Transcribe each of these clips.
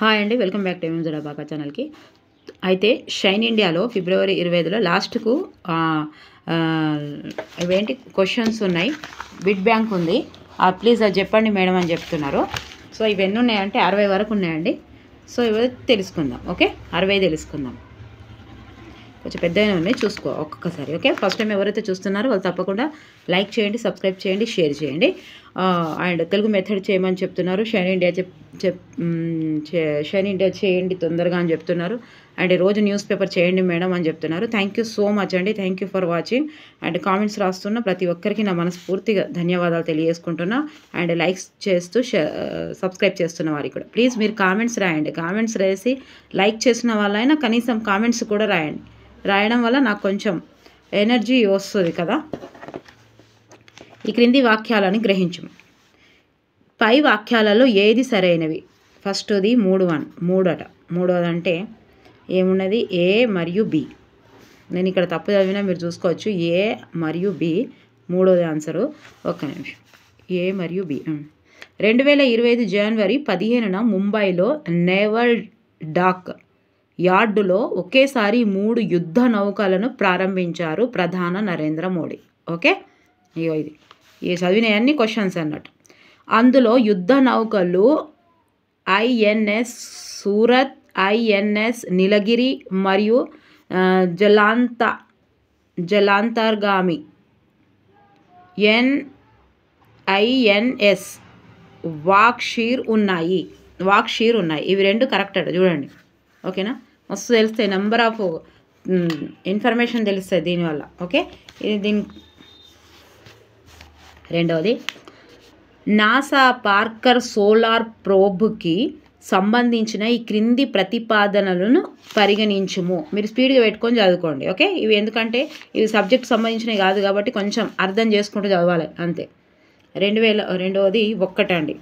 Hi అండి, welcome back to ఎంఎంజెడ్ abaca ఛానల్కి. అయితే షైన్ ఇండియాలో ఫిబ్రవరి 25లో లాస్ట్కు ఇవేంటి క్వశ్చన్స్ ఉన్నాయి, బిడ్ బ్యాంక్ ఉంది. ప్లీజ్ అది చెప్పండి మేడం అని చెప్తున్నారు. సో ఇవన్నీ ఉన్నాయంటే 60 వరకు ఉన్నాయండి. సో ఇవి తెలుసుకుందాం. ఓకే, 60 తెలుసుకుందాం. కొంచెం పెద్దగానే ఉన్నాయి, చూసుకో ఒక్కొక్కసారి. ఓకే, ఫస్ట్ టైం ఎవరైతే చూస్తున్నారో వాళ్ళు తప్పకుండా లైక్ చేయండి, సబ్స్క్రైబ్ చేయండి, షేర్ చేయండి. అండ్ తెలుగు మెథడ్ చేయమని చెప్తున్నారు. షైన్ ఇండియా చేయండి తొందరగా అని చెప్తున్నారు. అండ్ రోజు న్యూస్ పేపర్ చేయండి మేడం అని చెప్తున్నారు. థ్యాంక్ యూ సో మచ్ అండి, thank you for watching. And comments రాస్తున్న ప్రతి ఒక్కరికి నా మనస్ఫూర్తిగా ధన్యవాదాలు తెలియజేసుకుంటున్నా. అండ్ లైక్స్ చేస్తూ సబ్స్క్రైబ్ చేస్తున్న వారికి కూడా ప్లీజ్ మీరు కామెంట్స్ రాయండి. కామెంట్స్ రాసి లైక్ చేసిన వాళ్ళైనా కనీసం కామెంట్స్ కూడా రాయండి. రాయడం వల్ల నాకు కొంచెం ఎనర్జీ వస్తుంది కదా. ఈ క్రింది వాక్యాలను గ్రహించము. పై వాక్యాలలో ఏది సరైనవి? ఫస్ట్ది 3 మూడోది అంటే ఏమున్నది? ఏ మరియు బి. నేను ఇక్కడ తప్పు చదివినా మీరు చూసుకోవచ్చు. ఏ మరియు బి మూడోది ఆన్సరు. ఒక్క నిమిషం. ఏ మరియు బి. 2025 జనవరి 15న ముంబైలో నేవల్ డాక్ యార్డులో ఒకేసారి 3 యుద్ధ నౌకలను ప్రారంభించారు ప్రధాన నరేంద్ర మోడీ. ఓకే, ఇది చదివినవన్నీ క్వశ్చన్స్ అన్నట్టు. అందులో యుద్ధ నౌకలు ఐఎన్ఎస్ సూరత్, ఐఎన్ఎస్ నీలగిరి మరియు జలాంతర్గామి ఐఎన్ఎస్ వాక్షీర్ ఉన్నాయి. ఇవి రెండు కరెక్ట్ అట, చూడండి. ఓకేనా, మస్తు తెలుస్తాయి, నెంబర్ ఆఫ్ ఇన్ఫర్మేషన్ తెలుస్తుంది దీనివల్ల. ఓకే, ఇది రెండవది నాసా పార్కర్ సోలార్ ప్రోబ్కి సంబంధించిన ఈ క్రింది ప్రతిపాదనలను పరిగణించుము. మీరు స్పీడ్గా పెట్టుకొని చదువుకోండి. ఓకే, ఇవి ఎందుకంటే ఇవి సబ్జెక్ట్ సంబంధించినవి కాదు కాబట్టి కొంచెం అర్థం చేసుకుంటూ చదవాలి అంతే. రెండవది 1 అండి.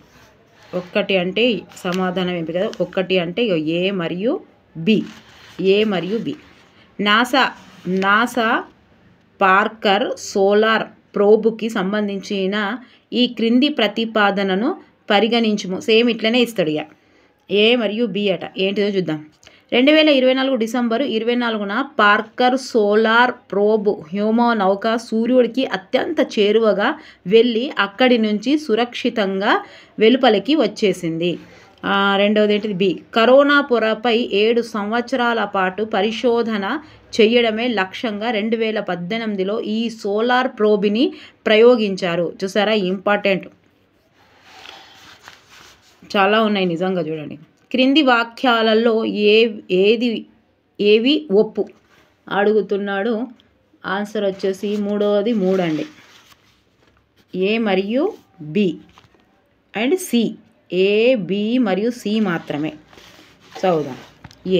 1 అంటే సమాధానం ఏంటి కదా. 1 అంటే ఏ మరియు బి. నాసా పార్కర్ సోలార్ ప్రోబ్కి సంబంధించిన ఈ క్రింది ప్రతిపాదనను పరిగణించుము. సేమ్ ఇట్లనే ఇస్తాడు ఇక. ఏ మరియు బి అట. ఏంటిదో చూద్దాం. 2024 డిసెంబరు 24న పార్కర్ సోలార్ ప్రోబ్ హ్యూమో నౌక సూర్యుడికి అత్యంత చేరువగా వెళ్ళి అక్కడి నుంచి సురక్షితంగా వెలుపలికి వచ్చేసింది. రెండవది ఏంటిది? బి. కరోనా పొరపై 7 సంవత్సరాల పాటు పరిశోధన చేయడమే లక్ష్యంగా 2018లో ఈ సోలార్ ప్రోబ్ని ప్రయోగించారు. చూసారా, ఇంపార్టెంట్ చాలా ఉన్నాయి నిజంగా. చూడండి, క్రింది వాక్యాలలో ఏవి ఒప్పు అడుగుతున్నాడు. ఆన్సర్ వచ్చేసి మూడవది 3 అండి. ఏ మరియు B and C. A, B మరియు సి మాత్రమే. చదువుదాం.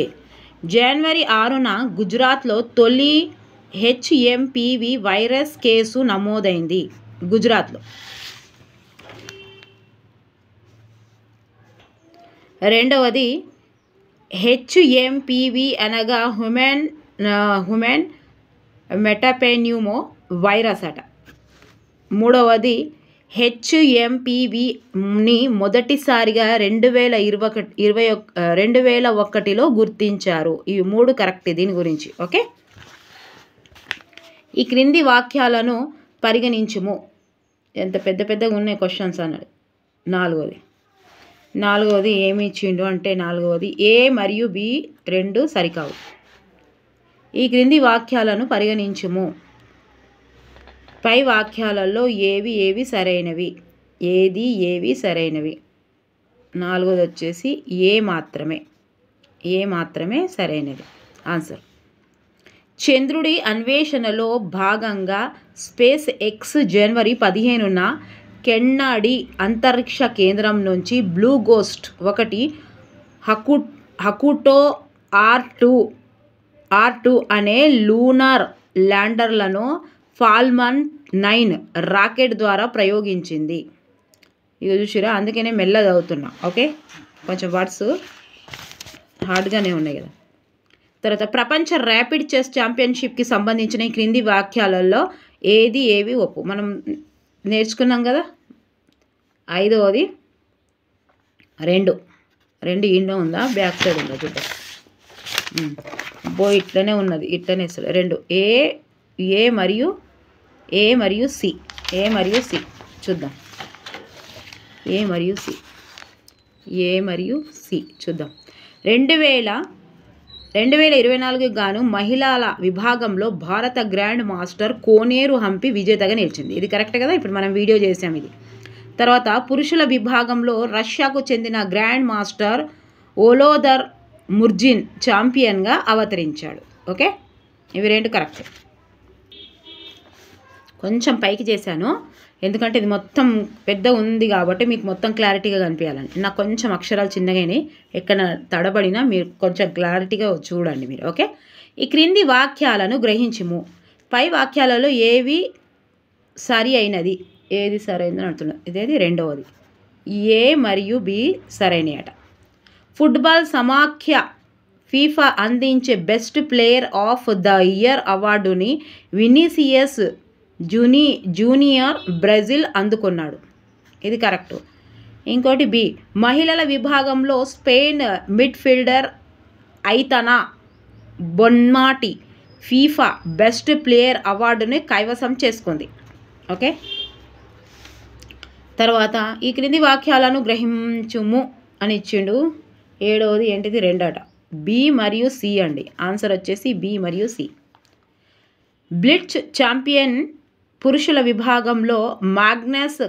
ఏ. జనవరి 6న గుజరాత్లో తొలి హెచ్ఎంపివి వైరస్ కేసు నమోదైంది. గుజరాత్లో. రెండవది హెచ్ఎంపివి అనగా హ్యూమన్ మెటాపెన్యూమో వైరస్ అట. మూడవది హెచ్ఎంపివిని మొదటిసారిగా 2001లో గుర్తించారు. ఇవి 3 కరెక్ట్ దీని గురించి. ఓకే, ఈ క్రింది వాక్యాలను పరిగణించుము. ఎంత పెద్దగా ఉన్నాయి క్వశ్చన్స్ అన్నాడు. నాలుగవది ఏమి ఇచ్చిండు అంటే నాలుగవది ఏ మరియు బి 2 సరికావు. ఈ క్రింది వాక్యాలను పరిగణించుము. పై వాక్యాలలో ఏవి సరైనవి? ఏవి సరైనవి? నాలుగోది వచ్చేసి ఏ మాత్రమే సరైనది. ఆన్సర్. చంద్రుడి అన్వేషణలో భాగంగా స్పేస్ ఎక్స్ జనవరి 15న కెన్నడీ అంతరిక్ష కేంద్రం నుంచి బ్లూ గోస్ట్ 1 హకుటో R2 అనే లూనార్ ల్యాండర్లను ఫాల్కన్ 9 రాకెట్ ద్వారా ప్రయోగించింది. ఇక చూసిరా, అందుకనే మెల్లగా చదువుతున్నా. ఓకే, కొంచెం వర్డ్స్ హార్డ్గానే ఉన్నాయి కదా. తర్వాత ప్రపంచ ర్యాపిడ్ చెస్ ఛాంపియన్షిప్కి సంబంధించిన ఈ క్రింది వాక్యాలలో ఏవి ఒప్పు. మనం నేర్చుకున్నాం కదా. 5వది 2 2 ఈయన ఉందా, బ్యాక్ సైడ్ ఉందా చూద్దాం. ఇట్లనే ఉన్నది, ఇట్లనే ఇస్తాడు 2 ఏ మరియు సి. చూద్దాం ఏ మరియు సి చూద్దాం. 2024 గాను మహిళల విభాగంలో భారత గ్రాండ్ మాస్టర్ కోనేరు హంపి విజేతగా నిలిచింది. ఇది కరెక్ట్ కదా, ఇప్పుడు మనం వీడియో చేసాం ఇది. తర్వాత పురుషుల విభాగంలో రష్యాకు చెందిన గ్రాండ్ మాస్టర్ ఓలోదర్ ముర్జిన్ ఛాంపియన్గా అవతరించాడు. ఓకే, ఇవి 2 కరెక్ట్. కొంచెం పైకి చేశాను ఎందుకంటే ఇది మొత్తం పెద్ద ఉంది కాబట్టి మీకు మొత్తం క్లారిటీగా కనిపించాలని. నాకు కొంచెం అక్షరాలు చిన్నగానే ఎక్కడ తడబడినా మీరు కొంచెం క్లారిటీగా చూడండి మీరు. ఓకే, ఈ క్రింది వాక్యాలను గ్రహించుము. పై వాక్యాలలో ఏది సరి అయినది అని అంటున్నారు. ఇదేది రెండవది, ఏ మరియు బి సరైనయట. ఫుట్బాల్ సమాఖ్య ఫీఫా అందించే best player of the year అవార్డుని వినీసియస్ జూనియర్ బ్రెజిల్ అందుకున్నాడు. ఇది కరెక్ట్. ఇంకోటి బి, మహిళల విభాగంలో Spain midfielder Aitana Bonmati FIFA best player అవార్డుని కైవసం చేసుకుంది. ఓకే, తర్వాత ఈ క్రింది వాక్యాలను గ్రహించుము అని ఇచ్చిండు. 7వది ఏంటిది, 2 అట. బి మరియు సి అండి. ఆన్సర్ వచ్చేసి బి మరియు సి. బ్లిట్జ్ ఛాంపియన్ పురుషుల విభాగంలో Magnus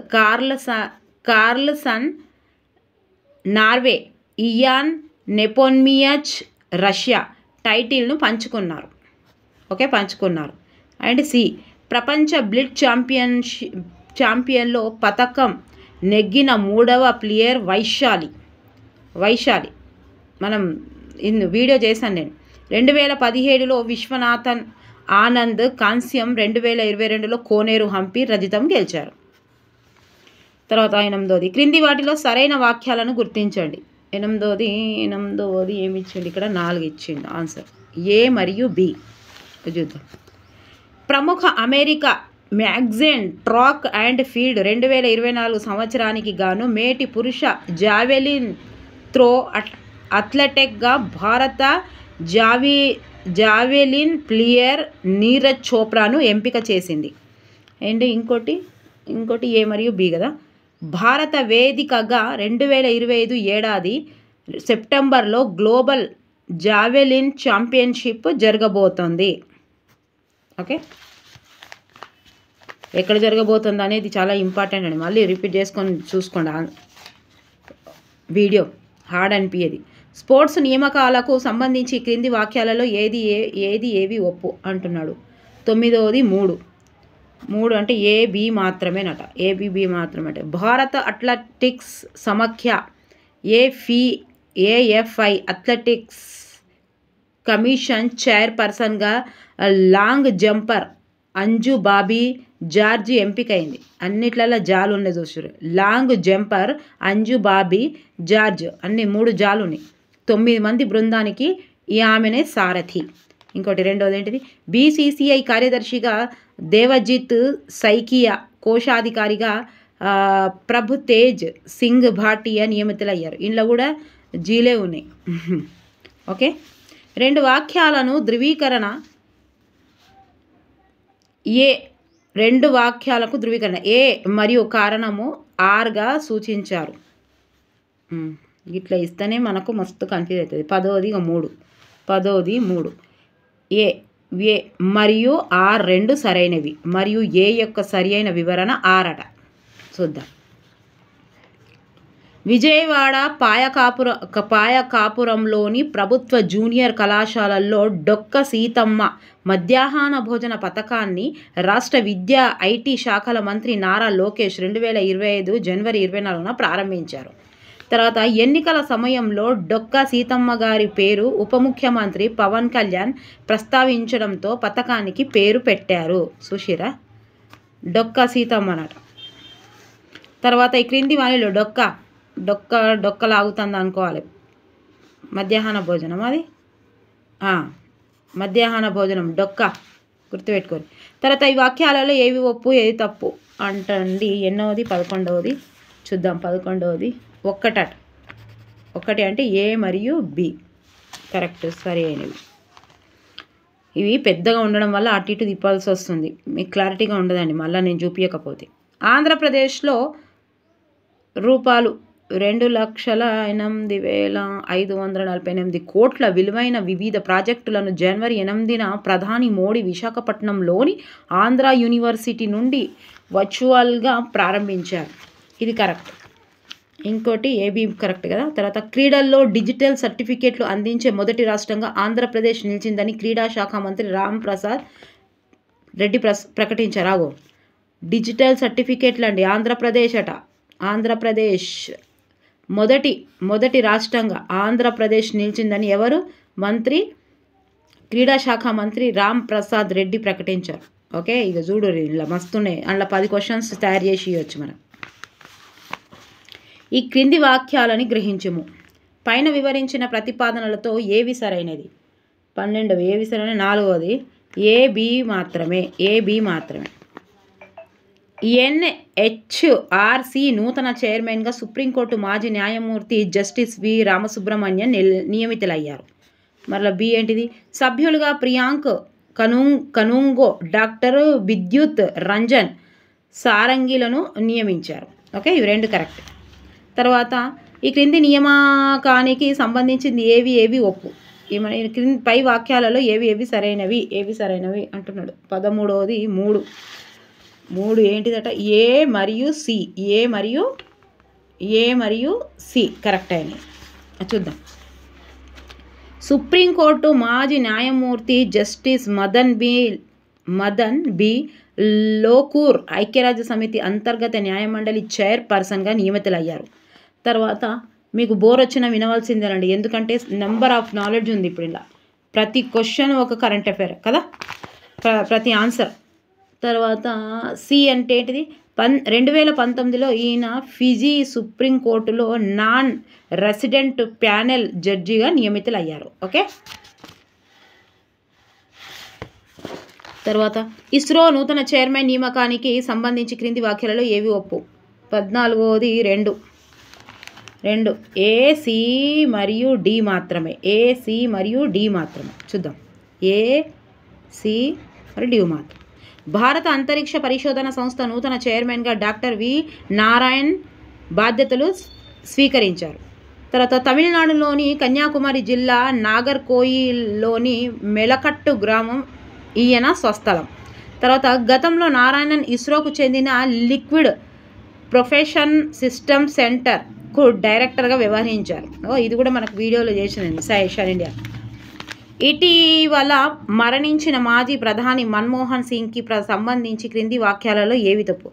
Carlsen Norway, Ian Nepomniachtchi Russia టైటిల్ను పంచుకున్నారు. ఓకే, పంచుకున్నారు. అండ్ సి, ప్రపంచ బ్లిట్జ్ ఛాంపియన్లో పతకం నెగ్గిన 3వ ప్లేయర్ వైశాలి. మనం వీడియో చేశాను నేను. 2017లో విశ్వనాథన్ ఆనంద్ కాంస్యం, 2022లో కోనేరు హంపి రజతం గెలిచారు. తర్వాత 8వది, క్రింది వాటిలో సరైన వాక్యాలను గుర్తించండి. 8వది ఏమి ఇచ్చిండు ఇక్కడ, 4 ఇచ్చిండు. ఆన్సర్ ఏ మరియు బి చూద్దాం. ప్రముఖ America magazine track and field 2024 సంవత్సరానికి గాను మేటి పురుష జావెలిన్ త్రో అథ్లెటిక్గా భారత జావెలిన్ ప్లేయర్ నీరజ్ చోప్రాను ఎంపిక చేసింది. అండ్ ఇంకోటి ఏ మరియు బి కదా. భారత వేదికగా 2025 ఏడాది సెప్టెంబర్లో గ్లోబల్ జావెలిన్ ఛాంపియన్షిప్ జరగబోతోంది. ఓకే, ఎక్కడ జరగబోతుంది అనేది చాలా ఇంపార్టెంట్ అండి. మళ్ళీ రిపీట్ చేసుకొని చూసుకోండి వీడియో, హార్డ్ అనిపించేది. స్పోర్ట్స్ నియామకాలకు సంబంధించి క్రింది వాక్యాలలో ఏవి ఒప్పు అంటున్నాడు. 9వది 3 అంటే ఏబి మాత్రమేనట. ఏబిబి మాత్రమేట. భారత అథ్లెటిక్స్ సమాఖ్య ఏఎఫ్ఐ అథ్లెటిక్స్ కమిషన్ చైర్పర్సన్గా లాంగ్ జంపర్ అంజు బాబీ జార్జ్ ఎంపికైంది. అన్నిట్లలో జాలు ఉన్నాయి చూసారు. లాంగ్ జంపర్ అంజు బాబీ జార్జ్ అన్ని 3 జాలు ఉన్నాయి. 9 మంది బృందానికి ఆమెనే సారథి. ఇంకోటి 2వది ఏంటిది, బీసీసీఐ కార్యదర్శిగా దేవజిత్ సైకియా, కోశాధికారిగా ప్రభుతేజ్ సింగ్ భాటియా నియమితులయ్యారు. ఇందులో కూడా జీలే ఉన్నాయి. ఓకే, 2 వాక్యాలను ధృవీకరణ 2 వాక్యాలకు ధృవీకరణ ఏ మరియు కారణము ఆర్గా సూచించారు. ఇట్లా ఇస్తేనే మనకు మస్తు కన్ఫ్యూజ్ అవుతుంది. 10వది 3 ఏ మరియు ఆర్ 2 సరైనవి మరియు ఏ యొక్క సరి అయిన వివరణ ఆర్ అట. చూద్దాం. విజయవాడ పాయకాపురంలోని ప్రభుత్వ జూనియర్ కళాశాలల్లో డొక్క సీతమ్మ మధ్యాహ్న భోజన పథకాన్ని రాష్ట్ర విద్యా ఐటీ శాఖల మంత్రి నారా లోకేష్ 2025 జనవరి 24న ప్రారంభించారు. తర్వాత ఎన్నికల సమయంలో డొక్క సీతమ్మ గారి పేరు ఉప ముఖ్యమంత్రి పవన్ కళ్యాణ్ ప్రస్తావించడంతో పథకానికి పేరు పెట్టారు. సుశీరా డొక్క సీతమ్మ అన్నట. తర్వాత ఈ క్రింది వాణిలో డొక్క లాగుతుంది అనుకోవాలి. మధ్యాహ్న భోజనం అది మధ్యాహ్న భోజనం డొక్క గుర్తుపెట్టుకోండి. తర్వాత ఈ వాక్యాలలో ఏవి ఒప్పు ఏది తప్పు అంటండి. 8వది 11వది చూద్దాం. 11వది 1 ఒకటి అంటే ఏ మరియు బి కరెక్ట్ సరి అయినవి. ఇవి పెద్దగా ఉండడం వల్ల అటు ఇటు తిప్పాల్సి వస్తుంది, మీకు క్లారిటీగా ఉండదండి మళ్ళీ నేను చూపించకపోతే. ఆంధ్రప్రదేశ్లో రూపాయలు 2,08,548 కోట్ల విలువైన వివిధ ప్రాజెక్టులను జనవరి 8న ప్రధాని మోడీ విశాఖపట్నంలోని ఆంధ్ర యూనివర్సిటీ నుండి వర్చువల్గా ప్రారంభించారు. ఇది కరెక్ట్. ఇంకోటి ఏబీ కరెక్ట్ కదా. తర్వాత క్రీడల్లో డిజిటల్ సర్టిఫికేట్లు అందించే మొదటి రాష్ట్రంగా ఆంధ్రప్రదేశ్ నిలిచిందని క్రీడా శాఖ మంత్రి రామ్ ప్రసాద్ రెడ్డి ప్రకటించారు. డిజిటల్ సర్టిఫికేట్లు అండి, ఆంధ్రప్రదేశ్ అట. ఆంధ్రప్రదేశ్ మొదటి రాష్ట్రంగా ఆంధ్రప్రదేశ్ నిలిచిందని ఎవరు మంత్రి, క్రీడా శాఖ మంత్రి రామ్ ప్రసాద్ రెడ్డి ప్రకటించారు. ఓకే, ఇక చూడు ఇలా మస్తున్నాయి, అందులో 10 క్వశ్చన్స్ తయారు చేసి ఇవ్వచ్చు మనం. ఈ క్రింది వాక్యాలని గ్రహించుము. పైన వివరించిన ప్రతిపాదనలతో ఏవి సరైనది? 12 ఏవి సరైన? 4వది ఏబి మాత్రమే. ఎన్హెచ్ఆర్సి నూతన చైర్మన్గా సుప్రీంకోర్టు మాజీ న్యాయమూర్తి జస్టిస్ వి రామసుబ్రహ్మణ్యన్ నియమితులయ్యారు. మరలా బి ఏంటిది? సభ్యులుగా ప్రియాంక్ కనుంగో, డాక్టర్ విద్యుత్ రంజన్ సారంగిలను నియమించారు. ఓకే, ఇవి 2 కరెక్ట్. తర్వాత ఈ క్రింది నియామకానికి సంబంధించింది ఏవి ఒప్పు. పై వాక్యాలలో ఏవి సరైనవి అంటున్నాడు. 13వది 3 ఏంటిదట? ఏ మరియు సి కరెక్ట్ అయినాయి. చూద్దాం. సుప్రీంకోర్టు మాజీ న్యాయమూర్తి జస్టిస్ మదన్ బి లోకూర్ ఐక్యరాజ్య సమితి అంతర్గత న్యాయమండలి చైర్పర్సన్గా నియమితులయ్యారు. తర్వాత మీకు బోర్ వచ్చినా వినవలసిందేనండి, ఎందుకంటే నెంబర్ ఆఫ్ నాలెడ్జ్ ఉంది ఇప్పుడు. ఇలా ప్రతి క్వశ్చన్ ఒక కరెంట్ అఫైర్ కదా, ప్రతి ఆన్సర్. తర్వాత సి అంటే ఏంటిది? 2019లో ఈయన ఫిజీ సుప్రీంకోర్టులో నాన్ రెసిడెంట్ ప్యానెల్ జడ్జిగా నియమితులయ్యారు. ఓకే, తర్వాత ఇస్రో నూతన చైర్మన్ నియామకానికి సంబంధించి క్రింది వాక్యాలలో ఏవి ఒప్పు? 14వది 2 ఏసి మరియు డి మాత్రమే. చూద్దాం. ఏసి మరియు డి మాత్రం. భారత అంతరిక్ష పరిశోధన సంస్థ నూతన చైర్మన్గా డాక్టర్ వి నారాయణ్ బాధ్యతలు స్వీకరించారు. తర్వాత తమిళనాడులోని కన్యాకుమారి జిల్లా నాగర్కోయిల్లోని మెలకట్టు గ్రామం ఈయన స్వస్థలం. తర్వాత గతంలో నారాయణన్ ఇస్రోకు చెందిన లిక్విడ్ ప్రొఫెషన్ సిస్టమ్ సెంటర్కు డైరెక్టర్గా వ్యవహరించారు. ఇది కూడా మనకు వీడియోలో చేసినండి సైషన్ ఇండియా. ఇటీవల మరణించిన మాజీ ప్రధాని మన్మోహన్ సింగ్కి సంబంధించి క్రింది వాక్యాలలో ఏవి తప్పు?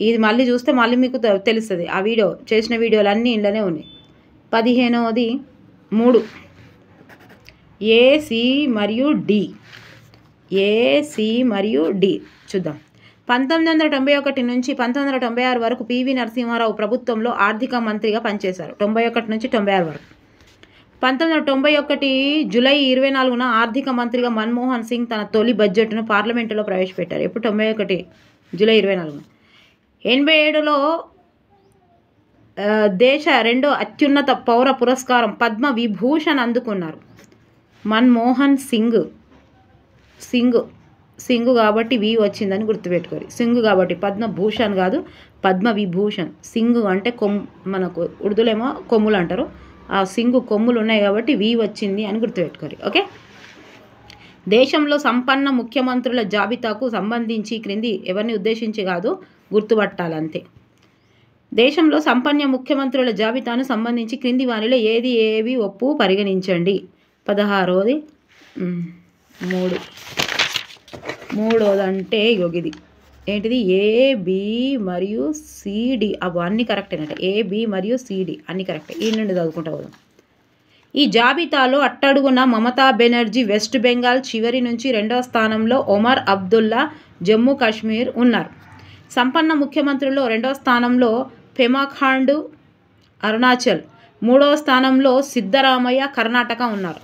ఇది మళ్ళీ చూస్తే మళ్ళీ మీకు తెలుస్తుంది. ఆ వీడియో చేసిన వీడియోలు అన్నీ ఇంట్లోనే ఉన్నాయి. 15వది 3 ఏసి మరియు డి. చూద్దాం. 1991 నుంచి 1996 వరకు పివి నరసింహారావు ప్రభుత్వంలో ఆర్థిక మంత్రిగా పనిచేశారు. 91 నుంచి 96 వరకు. 1991 జూలై 24న ఆర్థిక మంత్రిగా మన్మోహన్ సింగ్ తన తొలి బడ్జెట్ను పార్లమెంటులో ప్రవేశపెట్టారు. ఎప్పుడు? 91 జూలై 24న. 87లో దేశ 2వ అత్యున్నత పౌర పురస్కారం పద్మ విభూషణ్ అందుకున్నారు. మన్మోహన్ సింగ్ కాబట్టి వి వచ్చిందని గుర్తుపెట్టుకోరు. సింగ్ కాబట్టి పద్మభూషణ్ కాదు, పద్మ విభూషణ్. సింగ్ అంటే మనకు ఉర్దూలేమో కొమ్ములు అంటారు. ఆ సింగు కొమ్ములు ఉన్నాయి కాబట్టి వి వచ్చింది అని గుర్తుపెట్టుకోరు. ఓకే, దేశంలో సంపన్న ముఖ్యమంత్రుల జాబితాకు సంబంధించి క్రింది ఎవరిని ఉద్దేశించి కాదు, గుర్తుపట్టాలంతే. దేశంలో సంపన్న ముఖ్యమంత్రుల జాబితాను సంబంధించి క్రింది వారిలో ఏవి ఒప్పు పరిగణించండి. 16వది 3వదంటే ఇది ఏంటిది? ఏబి మరియు సిడి. అవన్నీ కరెక్టేనట. ఏబి మరియు సిడి అన్నీ కరెక్టే. ఈ నుండి చదువుకుంటా పోదాం. ఈ జాబితాలో అట్టడుగున మమతా బెనర్జీ వెస్ట్ బెంగాల్ చివరి నుంచి 2వ స్థానంలో ఒమర్ అబ్దుల్లా జమ్మూ కాశ్మీర్ ఉన్నారు. సంపన్న ముఖ్యమంత్రుల్లో 2వ స్థానంలో పెమా ఖాండు అరుణాచల్, 3వ స్థానంలో సిద్ధరామయ్య కర్ణాటక ఉన్నారు.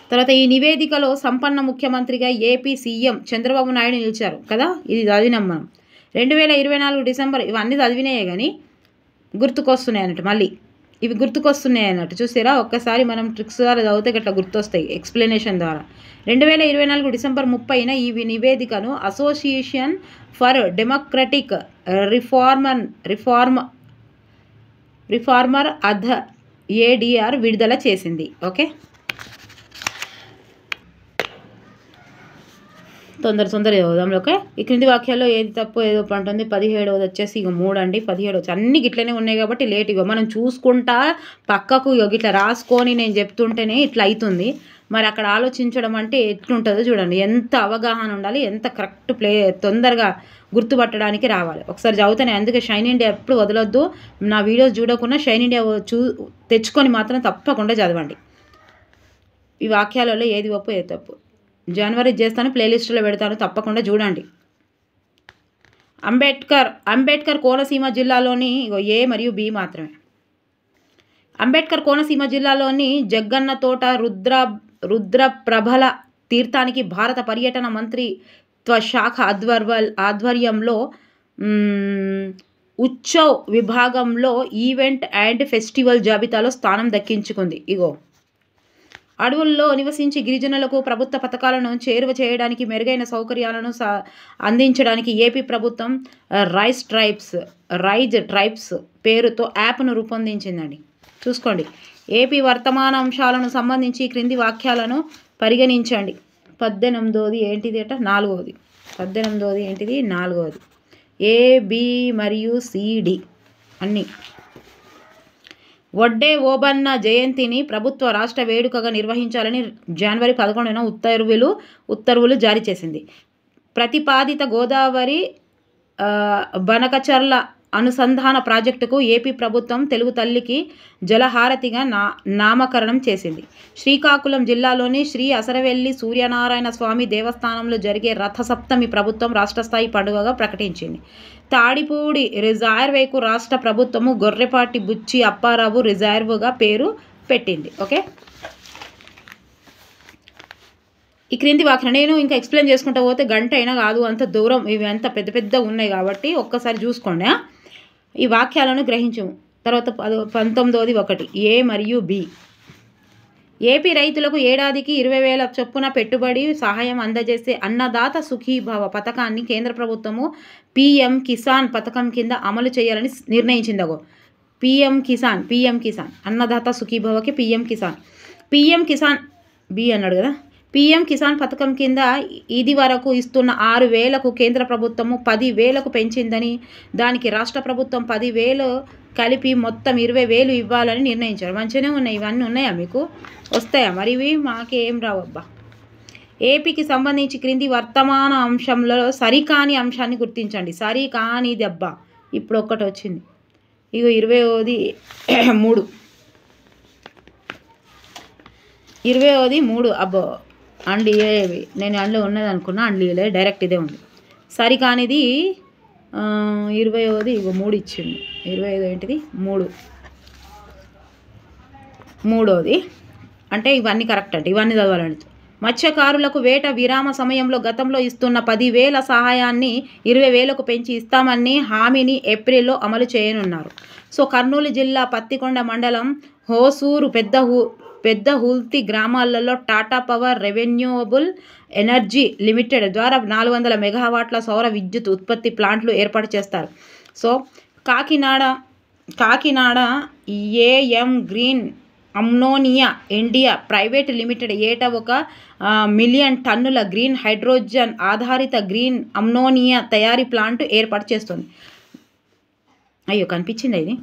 తర్వాత ఈ నివేదికలో సంపన్న ముఖ్యమంత్రిగా ఏపీ సీఎం చంద్రబాబు నాయుడు నిలిచారు కదా, ఇది చదివినాం మనం. 2024 డిసెంబర్, ఇవన్నీ చదివినాయే కానీ గుర్తుకొస్తున్నాయి అన్నట్టు. మళ్ళీ ఇవి గుర్తుకొస్తున్నాయి అన్నట్టు. చూసారా, ఒక్కసారి మనం ట్రిక్స్ ద్వారా చదివితే గట్లా గుర్తొస్తాయి ఎక్స్ప్లెనేషన్ ద్వారా. 2024 డిసెంబర్ 30న ఈ నివేదికను association for democratic reformer ADR విడుదల చేసింది. ఓకే, తొందర చదువుదాంలో. ఓకే, ఈ క్రింది వాక్యాల్లో ఏది తప్పు ఏదో ఉంటుంది. 17వది వచ్చేసి ఇక 3 అండి. 17 వచ్చి అన్ని గిట్లనే ఉన్నాయి కాబట్టి లేట్. ఇగో మనం చూసుకుంటా పక్కకు ఇట్లా రాసుకొని నేను చెప్తుంటేనే ఇట్లా అవుతుంది. మరి అక్కడ ఆలోచించడం అంటే ఎట్లుంటుందో చూడండి. ఎంత అవగాహన ఉండాలి, ఎంత కరెక్ట్ తొందరగా గుర్తుపట్టడానికి రావాలి. ఒకసారి చదువుతానే. అందుకే షైన్ ఇండియా ఎప్పుడు వదలొద్దు. నా వీడియోస్ చూడకుండా షైన్ ఇండియా తెచ్చుకొని మాత్రం తప్పకుండా చదవండి. ఈ వాక్యాలలో ఏది ఒప్పు ఏది తప్పు జనవరి చేస్తాను, ప్లేలిస్టులో పెడతాను, తప్పకుండా చూడండి. అంబేద్కర్ కోనసీమ జిల్లాలోని A మరియు B మాత్రమే. అంబేద్కర్ కోనసీమ జిల్లాలోని జగ్గన్న తోట రుద్రప్రభల తీర్థానికి భారత పర్యటన మంత్రిత్వ శాఖ ఆధ్వర్యంలో ఉత్సవ్ విభాగంలో ఈవెంట్ అండ్ ఫెస్టివల్ జాబితాలో స్థానం దక్కించుకుంది. ఇగో అడవుల్లో నివసించి గిరిజనులకు ప్రభుత్వ పథకాలను చేరువ చేయడానికి, మెరుగైన సౌకర్యాలను అందించడానికి ఏపీ ప్రభుత్వం రైజ్ ట్రైబ్స్ పేరుతో యాప్ను రూపొందించిందండి. చూసుకోండి. ఏపీ వర్తమాన అంశాలను సంబంధించి క్రింది వాక్యాలను పరిగణించండి. 18వది ఏంటిది అట? 4వది. 18వది ఏంటిది? 4వది. A, B మరియు C, D అన్నీ. వడ్డే ఓబన్న జయంతిని ప్రభుత్వ రాష్ట్ర వేడుకగా నిర్వహించాలని జనవరి 11న ఉత్తర్వులు జారీ చేసింది. ప్రతిపాదిత గోదావరి బనకచర్ల అనుసంధాన ప్రాజెక్టుకు ఏపీ ప్రభుత్వం తెలుగు తల్లికి జలహారతిగా నామకరణం చేసింది. శ్రీకాకుళం జిల్లాలోని శ్రీ అసరవెల్లి సూర్యనారాయణ స్వామి దేవస్థానంలో జరిగే రథసప్తమి ప్రభుత్వం రాష్ట్రస్థాయి పండుగగా ప్రకటించింది. తాడిపూడి రిజర్వేకు రాష్ట్ర ప్రభుత్వము గొర్రెపాటి బుచ్చి అప్పారావు రిజర్వ్గా పేరు పెట్టింది. ఓకే, ఈ క్రింది వాక్యం నేను ఇంకా ఎక్స్ప్లెయిన్ చేసుకుంటూ పోతే గంట అయినా కాదు, అంత దూరం. ఇవి అంత పెద్ద పెద్ద ఉన్నాయి కాబట్టి ఒక్కసారి చూసుకోండి. ఈ వాక్యాలను గ్రహించము. తర్వాత 19వది 1 A మరియు B. ఏపీ రైతులకు ఏడాదికి 20,000 చొప్పున పెట్టుబడి సహాయం అందజేసే అన్నదాత సుఖీభవ పథకాన్ని కేంద్ర ప్రభుత్వము PM కిసాన్ పథకం కింద అమలు చేయాలని నిర్ణయించిందగో. PM కిసాన్ అన్నదాత సుఖీభవకి PM కిసాన్ B అన్నాడు కదా. PM కిసాన్ పథకం కింద ఇది వరకు ఇస్తున్న 6,000కు కేంద్ర ప్రభుత్వము 10,000కు పెంచిందని, దానికి రాష్ట్ర ప్రభుత్వం 10,000 కలిపి మొత్తం 20,000 ఇవ్వాలని నిర్ణయించారు. మంచిగానే ఉన్నాయి. ఇవన్నీ ఉన్నాయా మీకు? వస్తాయా? మరి ఇవి మాకేం రావబ్బా. ఏపీకి సంబంధించి క్రింది వర్తమాన అంశంలో సరికాని అంశాన్ని గుర్తించండి. సరికానిది అబ్బా ఇప్పుడు ఒక్కటి వచ్చింది. ఇగో 20వది 3. 20వది 3 అబ్బో అండియేవి. నేను అందులో ఉన్నది అనుకున్నా, అండియలే, డైరెక్ట్ ఇదే ఉంది. సరికానిది 20వది ఇగో 3 ఇచ్చింది. 25 ఏంటిది? 3వది అంటే ఇవన్నీ కరెక్ట్ అంటే ఇవన్నీ చదవాలండి. మత్స్యకారులకు వేట విరామ సమయంలో గతంలో ఇస్తున్న 10,000 సహాయాన్ని 20,000కు పెంచి ఇస్తామని హామీని ఏప్రిల్లో అమలు చేయనున్నారు. సో కర్నూలు జిల్లా పత్తికొండ మండలం హోసూరు పెద్ద హుల్తి గ్రామాలలో Tata power renewable energy limited ద్వారా 400 మెగావాట్ల సౌర విద్యుత్ ఉత్పత్తి ప్లాంట్లు ఏర్పాటు చేస్తారు. So Kakinada AM green ammonia India private limited ఏటా 1 మిలియన్ టన్నుల గ్రీన్ హైడ్రోజన్ ఆధారిత గ్రీన్ అమ్మోనియా తయారీ ప్లాంట్ ఏర్పాటు చేస్తుంది. అయ్యో కనిపించింది ఇది.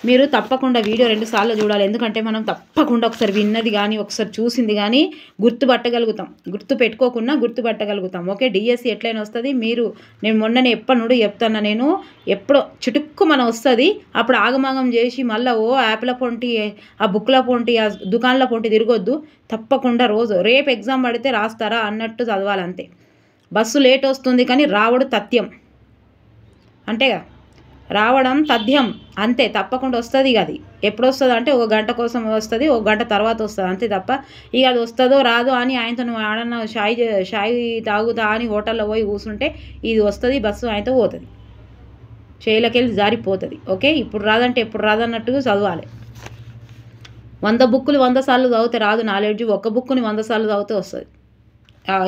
మీరు తప్పకుండా వీడియో 2 సార్లు చూడాలి. ఎందుకంటే మనం తప్పకుండా ఒకసారి విన్నది కానీ ఒకసారి చూసింది కానీ గుర్తుపట్టగలుగుతాం. గుర్తు పెట్టుకోకుండా గుర్తుపట్టగలుగుతాం. ఓకే, డిఎస్సి ఎట్లయినా వస్తుంది. నేను మొన్ననే ఎప్పటి నుండి చెప్తాను. నేను ఎప్పుడో చిటుక్కు మనం వస్తుంది. అప్పుడు ఆగమాగం చేసి మళ్ళీ యాప్ల పొంటి ఆ బుక్ల పొంటి ఆ దుకాణాల పొంటి తిరగొద్దు. తప్పకుండా రేపు ఎగ్జామ్ పడితే రాస్తారా అన్నట్టు చదవాలి అంతే. బస్సు లేట్ వస్తుంది కానీ రావడం తథ్యం అంటేగా, రావడం తథ్యం అంతే. తప్పకుండా వస్తుంది. ఇక అది ఎప్పుడు వస్తుంది అంటే 1 గంట కోసం వస్తుంది, 1 గంట తర్వాత వస్తుంది అంతే తప్ప ఇక అది వస్తుందో రాదో అని ఆయనతో నువ్వు ఆడన్న షాయి తాగుతా అని హోటల్లో పోయి కూర్చుంటే ఇది వస్తుంది, బస్సు ఆయనతో పోతుంది. చేయలకెళ్ళి జారిపోతుంది. ఓకే, ఇప్పుడు రాదంటే ఎప్పుడు రాదన్నట్టుగా చదవాలి. 100 బుక్కులు 100 సార్లు చదివితే రాదు నాలెడ్జ్. ఒక్క బుక్కుని 100 సార్లు చదివితే వస్తుంది.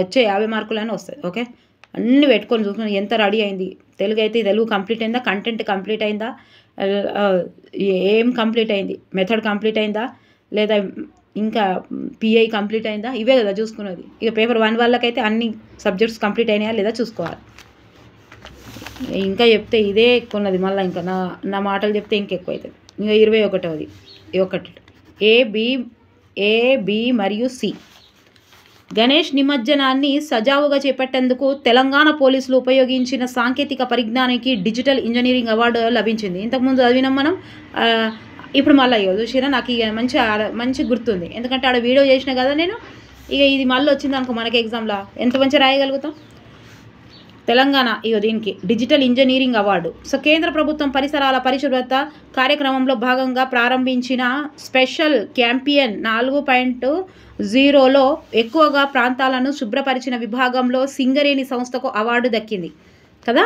వచ్చే 50 మార్కులైనా వస్తుంది. ఓకే, అన్నీ పెట్టుకొని చూసుకుని ఎంత రెడీ అయింది. తెలుగు అయితే తెలుగు కంప్లీట్ అయిందా, కంటెంట్ కంప్లీట్ అయిందా, ఏం కంప్లీట్ అయింది, మెథడ్ కంప్లీట్ అయిందా, లేదా ఇంకా పిఐ కంప్లీట్ అయిందా, ఇవే కదా చూసుకునేది. ఇక పేపర్ 1 వాళ్ళకైతే అన్ని సబ్జెక్ట్స్ కంప్లీట్ అయినాయా లేదా చూసుకోవాలి. ఇంకా చెప్తే ఇదే ఎక్కువ ఉన్నది. మళ్ళీ ఇంకా నా మాటలు చెప్తే ఇంకెక్కువ అవుతుంది. ఇంకా 21వ ఒకటి ఏ బి మరియు సి. గణేష్ నిమజ్జనాన్ని సజావుగా చేపట్టేందుకు తెలంగాణ పోలీసులు ఉపయోగించిన సాంకేతిక పరిజ్ఞానానికి డిజిటల్ ఇంజనీరింగ్ అవార్డు లభించింది. ఇంతకుముందు చదివినాం మనం. ఇప్పుడు మళ్ళీ చూసినా నాకు ఇక మంచి గుర్తుంది. ఎందుకంటే ఆడ వీడియో చేసిన కదా నేను. ఇక ఇది మళ్ళీ వచ్చింది అనుకో మనకి ఎగ్జామ్లో ఎంత మంచిగా రాయగలుగుతాం. తెలంగాణ దీనికి డిజిటల్ ఇంజనీరింగ్ అవార్డు. సో కేంద్ర ప్రభుత్వం పరిసరాల పరిశుభ్రత కార్యక్రమంలో భాగంగా ప్రారంభించిన స్పెషల్ క్యాంపియన్ 4.0లో ఎక్కువగా ప్రాంతాలను శుభ్రపరిచిన విభాగంలో సింగరేణి సంస్థకు అవార్డు దక్కింది కదా.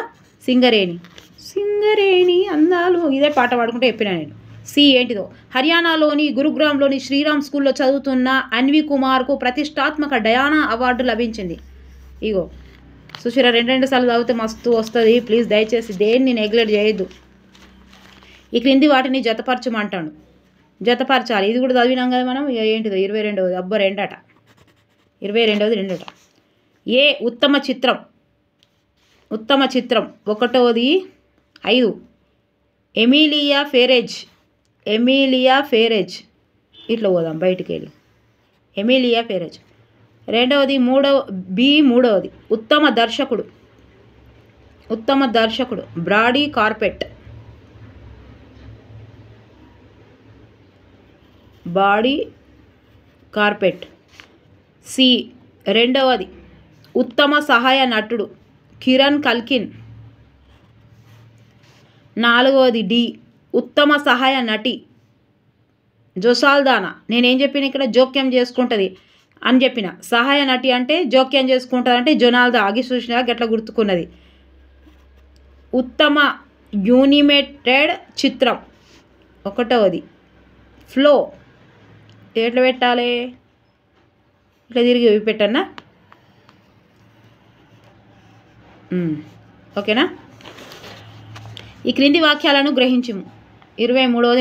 సింగరేణి అందాలు ఇదే పాట పాడుకుంటూ చెప్పినా నేను. సి ఏంటిదో, హర్యానాలోని గురుగ్రామ్లోని శ్రీరామ్ స్కూల్లో చదువుతున్న అన్వి కుమార్కు ప్రతిష్టాత్మక డయానా అవార్డు లభించింది. ఇగో సుశీర 2 సార్లు చదివితే మస్తు వస్తుంది. ప్లీజ్ దయచేసి దేన్ని నెగ్లెక్ట్ చేయొద్దు. ఈ క్రింది వాటిని జతపరచమంటాడు. జతపరచాలి. ఇది కూడా చదివినాం కదా మనం. ఏంటిదో 22వ అబ్బో 2 ఏ ఉత్తమ చిత్రం 1వ 5 ఎమిలియా ఫెరేజ్. ఇట్లా పోదాం బయటికి వెళ్ళి. ఎమిలియా ఫెరేజ్. 2వ 3వ ఉత్తమ దర్శకుడు బ్రాడీ కార్పెట్. సి 2వ ఉత్తమ సహాయ నటుడు కిరణ్ కల్కిన్. 4వ డి ఉత్తమ సహాయ నటి జోసాల్దానా. నేనేం చెప్పిన ఇక్కడ జోక్యం చేసుకుంటుంది అని చెప్పిన. సహాయ నటి అంటే జోక్యం చేసుకుంటుంది అంటే జొనాల్దా. ఆగి చూసినా గట్లా గుర్తుకున్నది. ఉత్తమ యూనిమేటెడ్ చిత్రం 1వ ఫ్లో. ఎట్లా పెట్టాలి, ఇట్లా తిరిగి పెట్టన్నా. ఓకేనా. ఈ క్రింది వాక్యాలను గ్రహించము. 23వ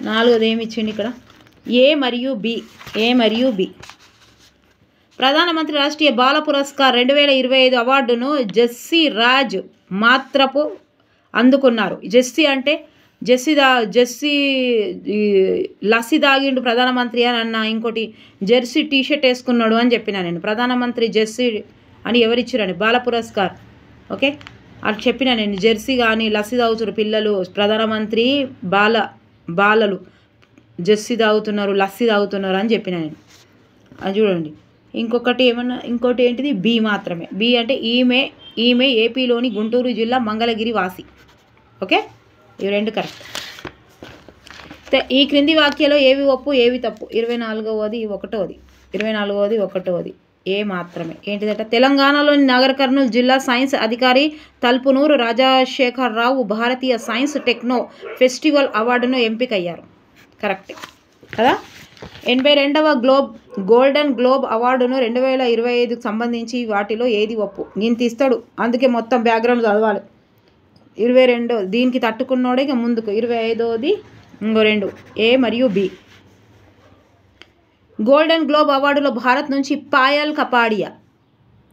4 ఏమి ఇచ్చింది ఇక్కడ. ఏ మరియు బి. ప్రధానమంత్రి రాష్ట్రీయ బాల పురస్కార్ 2025 అవార్డును జెస్సీ రాజ్ మాత్రపు అందుకున్నారు. జెస్సీ అంటే జెస్సీ లస్సీ దాగిండు ప్రధానమంత్రి అని అన్న. ఇంకోటి జెర్సీ టీషర్ట్ వేసుకున్నాడు అని చెప్పిన నేను. ప్రధానమంత్రి జెస్సీ అని ఎవరిచ్చారని బాల పురస్కార్. ఓకే, అట్లా చెప్పిన నేను. జెర్సీ కానీ లస్సీ తాగుతారు పిల్లలు. ప్రధానమంత్రి బాలలు జెస్సీ తాగుతున్నారు, లస్సీ తాగుతున్నారు అని చెప్పిన నేను. అది చూడండి. ఇంకోటి ఏంటిది బి మాత్రమే. బి అంటే ఈమె ఏపీలోని గుంటూరు జిల్లా మంగళగిరి వాసి. ఓకే, ఇవి 2 కరెక్ట్. ఈ క్రింది వాక్యాలో ఏవి ఒప్పు ఏవి తప్పు. 24వ 1వ ఏ మాత్రమే. ఏంటిదట, తెలంగాణలోని నాగర్ కర్నూలు జిల్లా సైన్స్ అధికారి తల్పునూరు రాజశేఖరరావు భారతీయ సైన్స్ టెక్నో ఫెస్టివల్ అవార్డును ఎంపికయ్యారు. కరెక్టే కదా. 82వ గోల్డెన్ గ్లోబ్ అవార్డును 2025కు సంబంధించి వాటిలో ఏది ఒప్పు. నేను తీస్తాడు, అందుకే మొత్తం బ్యాక్గ్రౌండ్ చదవాలి. 22 దీనికి తట్టుకున్నోడే ఇక ముందుకు. 25వ 2 ఏ మరియు బి. గోల్డెన్ గ్లోబ్ అవార్డులో భారత్ నుంచి పాయల్ కపాడియా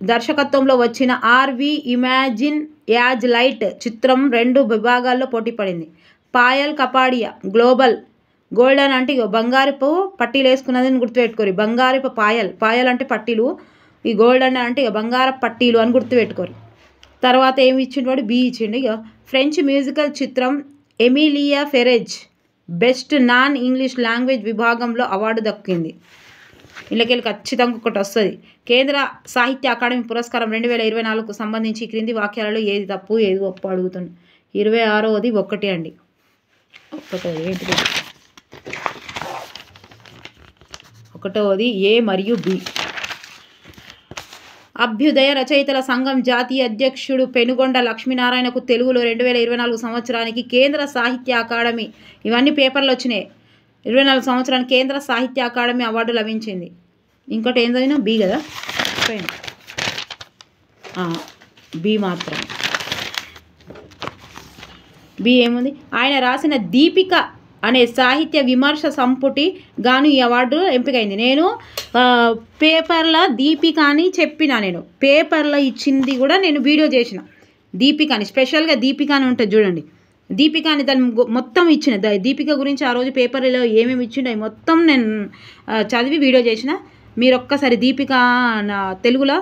దర్శకత్వంలో వచ్చిన ఆర్వి ఇమాజిన్ యాజ్ లైట్ చిత్రం 2 విభాగాల్లో పోటీ పడింది. పాయల్ కపాడియా గోల్డెన్ అంటే బంగారపు పట్టీలు వేసుకున్నదని గుర్తుపెట్టుకోరు. బంగారపు పాయల్ అంటే పట్టీలు. ఈ గోల్డెన్ అంటే బంగారపు పట్టీలు అని గుర్తుపెట్టుకోరు. తర్వాత ఏమి ఇచ్చిండు బి ఇచ్చిండు. ఇక ఫ్రెంచ్ మ్యూజికల్ చిత్రం Emilia Perez best non English language విభాగంలో అవార్డు దక్కింది. ఇళ్ళకెళ్ళి ఖచ్చితంగా ఒకటి వస్తుంది. కేంద్ర సాహిత్య అకాడమీ పురస్కారం 2024కు సంబంధించి క్రింది వాక్యాలలో ఏది తప్పు ఏది ఒప్పు అడుగుతుంది. 26వ 1 అండి. 1వ ఏంటిది. 1వ ఏ మరియు బి. అభ్యుదయ రచయితల సంఘం జాతీయ అధ్యక్షుడు పెనుగొండ లక్ష్మీనారాయణకు తెలుగులో 2024 సంవత్సరానికి కేంద్ర సాహిత్య అకాడమీ, ఇవన్నీ పేపర్లు వచ్చినాయి, 24 సంవత్సరానికి కేంద్ర సాహిత్య అకాడమీ అవార్డు లభించింది. ఇంకోటి ఏం చదివినా బి కదా, బి మాత్రమే. బి ఏముంది, ఆయన రాసిన దీపిక అనే సాహిత్య విమర్శ సంపుటి గాను ఈ అవార్డు ఎంపికైంది. నేను పేపర్ల దీపిక అని చెప్పిన, నేను పేపర్లో ఇచ్చింది కూడా నేను వీడియో చేసిన. దీపిక అని స్పెషల్గా దీపిక అని ఉంటుంది చూడండి, దీపిక అని దాన్ని మొత్తం ఇచ్చిన. దీపిక గురించి ఆ రోజు పేపర్లో ఏమేమి ఇచ్చిండో మొత్తం నేను చదివి వీడియో చేసిన. మీరు ఒక్కసారి దీపిక నా తెలుగులో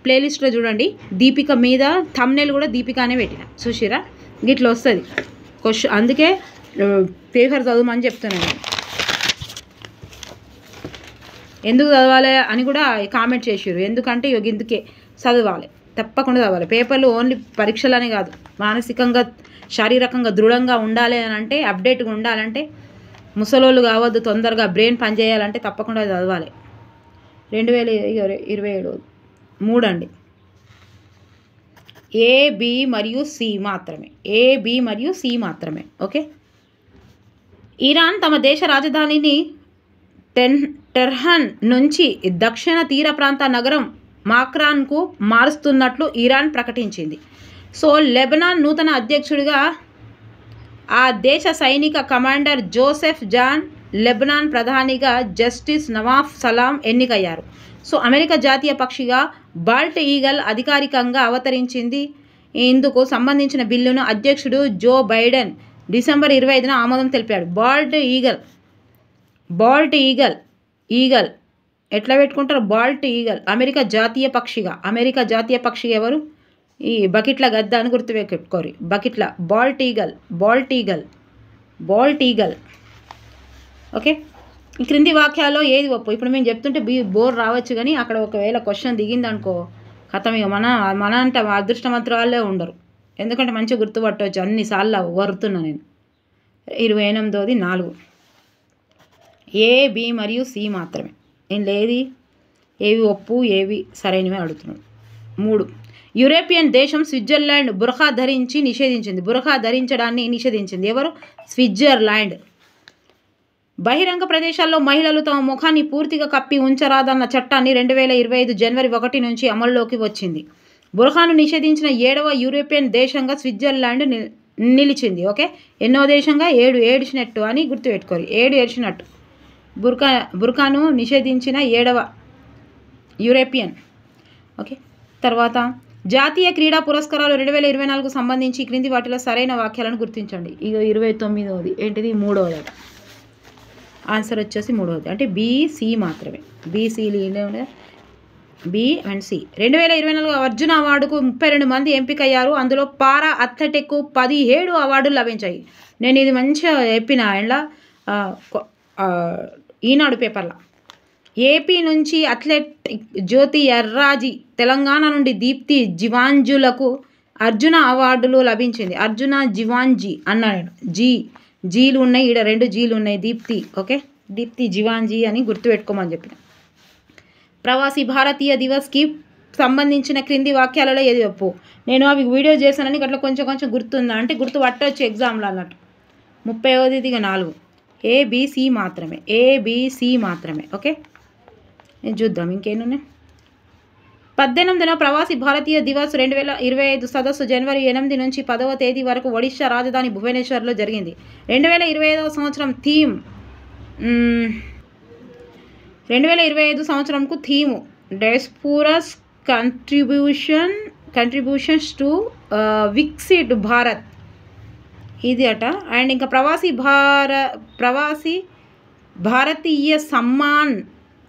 ప్లేలిస్ట్లో చూడండి. దీపిక మీద థంబ్నెయిల్ కూడా దీపిక అనే పెట్టిన, చూసిరా గిట్లా వస్తుంది క్వశ్చన్. అందుకే పేపర్ చదవమని చెప్తున్నాను. ఎందుకు చదవాలి అని కూడా కామెంట్ చేసారు. ఎందుకంటే ఇందుకే చదవాలి, తప్పకుండా చదవాలి. పేపర్లు ఓన్లీ పరీక్షలనే కాదు, మానసికంగా శారీరకంగా దృఢంగా ఉండాలి అని అంటే, అప్డేట్గా ఉండాలంటే, ముసలోళ్ళు కావద్దు, తొందరగా బ్రెయిన్ పనిచేయాలంటే తప్పకుండా చదవాలి. 2027 3 అండి. ఏ, బి మరియు సి మాత్రమే, ఏ, బి మరియు సి మాత్రమే. ఓకే. ఇరాన్ తమ దేశ రాజధానిని టెహ్రాన్ నుంచి దక్షిణ తీర ప్రాంత నగరం మాక్రాన్కు మారుస్తున్నట్లు ఇరాన్ ప్రకటించింది. సో లెబనాన్ నూతన అధ్యక్షుడిగా ఆ దేశ సైనిక కమాండర్ జోసెఫ్ జాన్, లెబనాన్ ప్రధానిగా జస్టిస్ నవాఫ్ సలాం ఎన్నికయ్యారు. సో అమెరికా జాతీయ పక్షిగా బాల్ట్ ఈగల్ అధికారికంగా అవతరించింది. ఇందుకు సంబంధించిన బిల్లును అధ్యక్షుడు జో బైడెన్ డిసెంబర్ 25న ఆమోదం తెలిపాడు. బాల్ట్ ఈగల్ ఎట్లా పెట్టుకుంటారు? బాల్ట్ ఈగల్ అమెరికా జాతీయ పక్షిగా. అమెరికా జాతీయ పక్షి ఎవరు? ఈ బకెట్ల గద్ద అని గుర్తుపెట్టుకోరు. బకెట్ల బాల్ట్ ఈగల్. ఓకే. ఈ క్రింది వాక్యాల్లో ఏది ఒప్పు? ఇప్పుడు మేము చెప్తుంటే బోర్ రావచ్చు, కానీ అక్కడ ఒకవేళ క్వశ్చన్ దిగిందనుకో కథం. ఇక మన అంటే అదృష్టవంతురాలే ఉండరు, ఎందుకంటే మంచిగా గుర్తుపట్టవచ్చు. అన్నిసార్లు వరుతున్నా నేను. 28వ 4 ఏ, బి మరియు సి మాత్రమే. నేను లేది ఏవి ఒప్పు ఏవి సరైనవి అడుగుతున్నాను. 3 యూరోపియన్ దేశం స్విట్జర్లాండ్ బురఖా నిషేధించింది. బురఖా ధరించడాన్ని నిషేధించింది ఎవరు? స్విట్జర్లాండ్. బహిరంగ ప్రదేశాల్లో మహిళలు తమ ముఖాన్ని పూర్తిగా కప్పి ఉంచరాదన్న చట్టాన్ని 2025 జనవరి 1 నుంచి అమల్లోకి వచ్చింది. బురఖాను నిషేధించిన 7వ యూరోపియన్ దేశంగా స్విట్జర్లాండ్ నిలిచింది. ఓకే. ఎన్నో దేశంగా? 7 ఏడ్చినట్టు అని గుర్తుపెట్టుకోరు. 7 ఏడ్చినట్టు. బురఖాను నిషేధించిన 7వ యూరోపియన్. ఓకే. తర్వాత జాతీయ క్రీడా పురస్కారాలు 2024కు సంబంధించి క్రింది వాటిలో సరైన వాక్యాలను గుర్తించండి. ఇక 29వది ఏంటిది? 3వది. ఆన్సర్ వచ్చేసి 3వది, అంటే బి, మాత్రమే. B and C. 2024 అర్జున అవార్డుకు 32 మంది ఎంపికయ్యారు. అందులో పారా అథ్లెటిక్కు 17 అవార్డులు లభించాయి. నేను ఇది మంచిగా చెప్పిన ఎండ్లా ఈనాడు పేపర్లో. ఏపీ నుంచి అథ్లెట్ జ్యోతి ఎర్రాజీ, తెలంగాణ నుండి దీప్తి జివాంజులకు అర్జున అవార్డులు లభించింది. అర్జున జివాంజీ అన్నాడు. జీలు ఉన్నాయి, ఈడ 2 జీలు ఉన్నాయి. దీప్తి. ఓకే. దీప్తి జివాంజీ అని గుర్తుపెట్టుకోమని చెప్పిన. ప్రవాసీ భారతీయ దివస్కి సంబంధించిన క్రింది వాక్యాలలో ఏది ఒప్పు? నేను అవి వీడియో చేశానని అట్లా కొంచెం గుర్తుందా అంటే గుర్తు పట్టవచ్చు ఎగ్జామ్లో అన్నట్టు. 30వది 4 ఏ, బి, సి మాత్రమే. ఓకే. నేను చూద్దాం ఇంకేమున్నాయి. 18వ ప్రవాసీ భారతీయ దివస్ 2025 సదస్సు జనవరి 8 నుంచి 10వ తేదీ వరకు ఒడిషా రాజధాని భువనేశ్వర్లో జరిగింది. 2025 సంవత్సరం థీమ్ 2025 సంవత్సరంకు theme diasporas contributions to Viksit Bharat ఇది అట. అండ్ ఇంకా ప్రవాసీ భారతీయ సమ్మాన్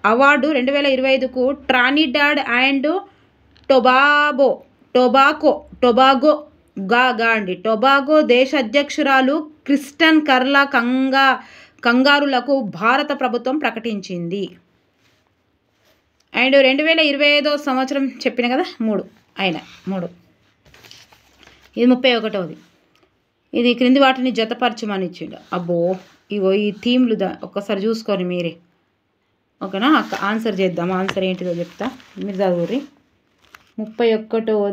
అవార్డు 2025కు ట్రానిడాడ్ అండ్ టొబాగో దేశ అధ్యక్షురాలు క్రిస్టన్ కర్లా కంగారులకు భారత ప్రభుత్వం ప్రకటించింది. అండ్ 2025 సంవత్సరం చెప్పిన కదా 3 అయినా 3. ఇది 31వది. ఇది క్రింది వాటిని జతపరచమని ఇచ్చిండు. అబ్బో ఇగో ఈ థీమ్లు ఒక్కసారి చూసుకొని మీరే. ఓకేనా? ఆన్సర్ చేద్దాం. ఆన్సర్ ఏంటిదో చెప్తా, మీరు చదువుర్రి. 31వ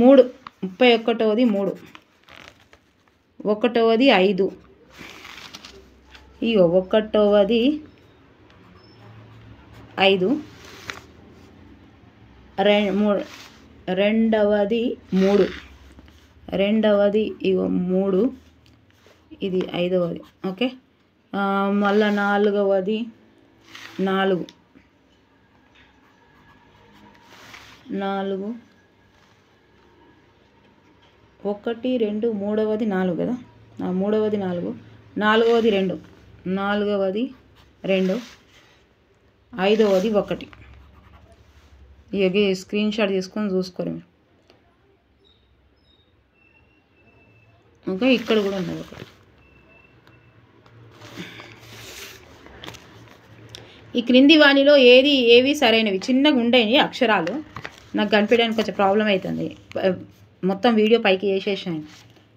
3, 31వ 3, 1వ 5, ఇగో 1వ 5, 2వ 3, 2వ ఇగో 3, ఇది 5వది. ఓకే, మళ్ళీ 4వ 4, 1, 2, 3వది 4 కదా, 3వది 4, 4వది 2, 4వది 2, 5వది 1. ఇక స్క్రీన్ షాట్ తీసుకొని చూసుకోరు మీరు. ఓకే, ఇక్కడ కూడా ఉన్నది ఒకటి. ఈ క్రింది వాణిలో ఏవి సరైనవి? చిన్నగా ఉండేవి అక్షరాలు, నాకు కనిపించడానికి కొంచెం ప్రాబ్లం అవుతుంది. మొత్తం వీడియో పైకి వేసేసాను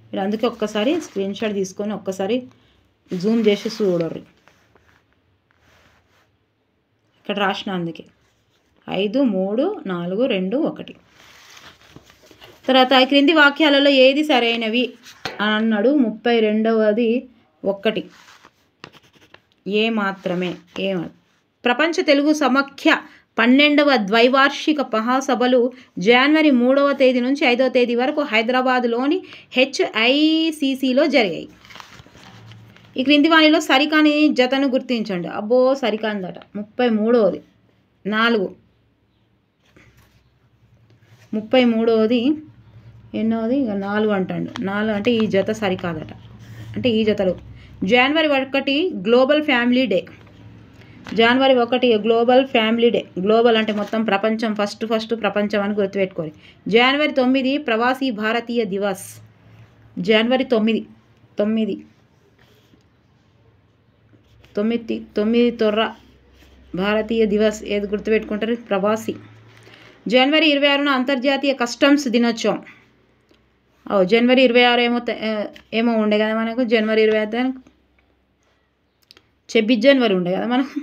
మీరు, అందుకే ఒక్కసారి స్క్రీన్ షాట్ తీసుకొని ఒక్కసారి జూమ్ చేసి చూడరు. ఇక్కడ రాసిన అందుకే 5, 3, 4, 2, 1. తర్వాత ఈ క్రింది వాక్యాలలో ఏది సరైనవి అని అన్నాడు. 32వది 1, ఏ మాత్రమే. ప్రపంచ తెలుగు సమాఖ్య 12వ ద్వైవార్షిక మహాసభలు జనవరి 3వ తేదీ నుంచి 5వ తేదీ వరకు హైదరాబాద్లోని HICCలో జరిగాయి. ఈ క్రింది వాణిలో సరికాని జతను గుర్తించండి. అబ్బో సరికాందట. 33వది 4, 33వది ఎన్నోది 4 అంటాడు. 4 అంటే ఈ జత సరికాదట. అంటే ఈ జతలు జనవరి 1 గ్లోబల్ ఫ్యామిలీ డే. జనవరి 1 గ్లోబల్ ఫ్యామిలీ డే. గ్లోబల్ అంటే మొత్తం ప్రపంచం, ఫస్ట్ ప్రపంచం అని గుర్తుపెట్టుకోవాలి. జనవరి 9 ప్రవాసీ భారతీయ దివస్. జనవరి 9 తొర్ర భారతీయ దివస్ ఏది గుర్తుపెట్టుకుంటారు? ప్రవాసీ. జనవరి 26న అంతర్జాతీయ కస్టమ్స్ దినోత్సవం. జనవరి 26 ఏమో ఉండే కదా మనకు. జనవరి 26 26 జనవరి ఉండే కదా మనకు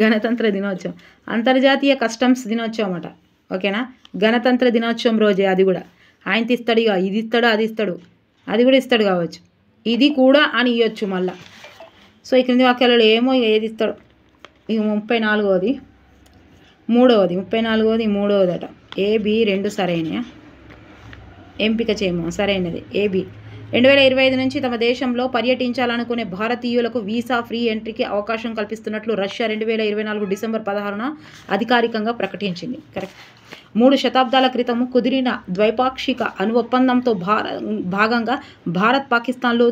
గణతంత్ర దినోత్సవం. అంతర్జాతీయ కస్టమ్స్ దినోత్సవం అట. ఓకేనా, గణతంత్ర దినోత్సవం రోజే. అది కూడా ఆయన ఇస్తాడు, ఇక ఇది ఇస్తాడు, అది ఇస్తాడు, అది కూడా ఇస్తాడు కావచ్చు, ఇది కూడా అని ఇవ్వచ్చు మళ్ళా. సో ఈ క్రింది వాక్యాలలో ఏమో ఏది ఇస్తాడు. ఇక 34వది 3వది, 34వది 3వదట. AB 2 సరైన ఎంపిక చేయము. సరైనది AB. 2025 నుంచి తమ దేశంలో పర్యటించాలనుకునే భారతీయులకు వీసా ఫ్రీ ఎంట్రీకి అవకాశం కల్పిస్తున్నట్లు రష్యా 2024 డిసెంబర్ 16న అధికారికంగా ప్రకటించింది. కరెక్ట్. 3 శతాబ్దాల క్రితం కుదిరిన ద్వైపాక్షిక అణు ఒప్పందంతో భాగంగా భారత్, పాకిస్తాన్లు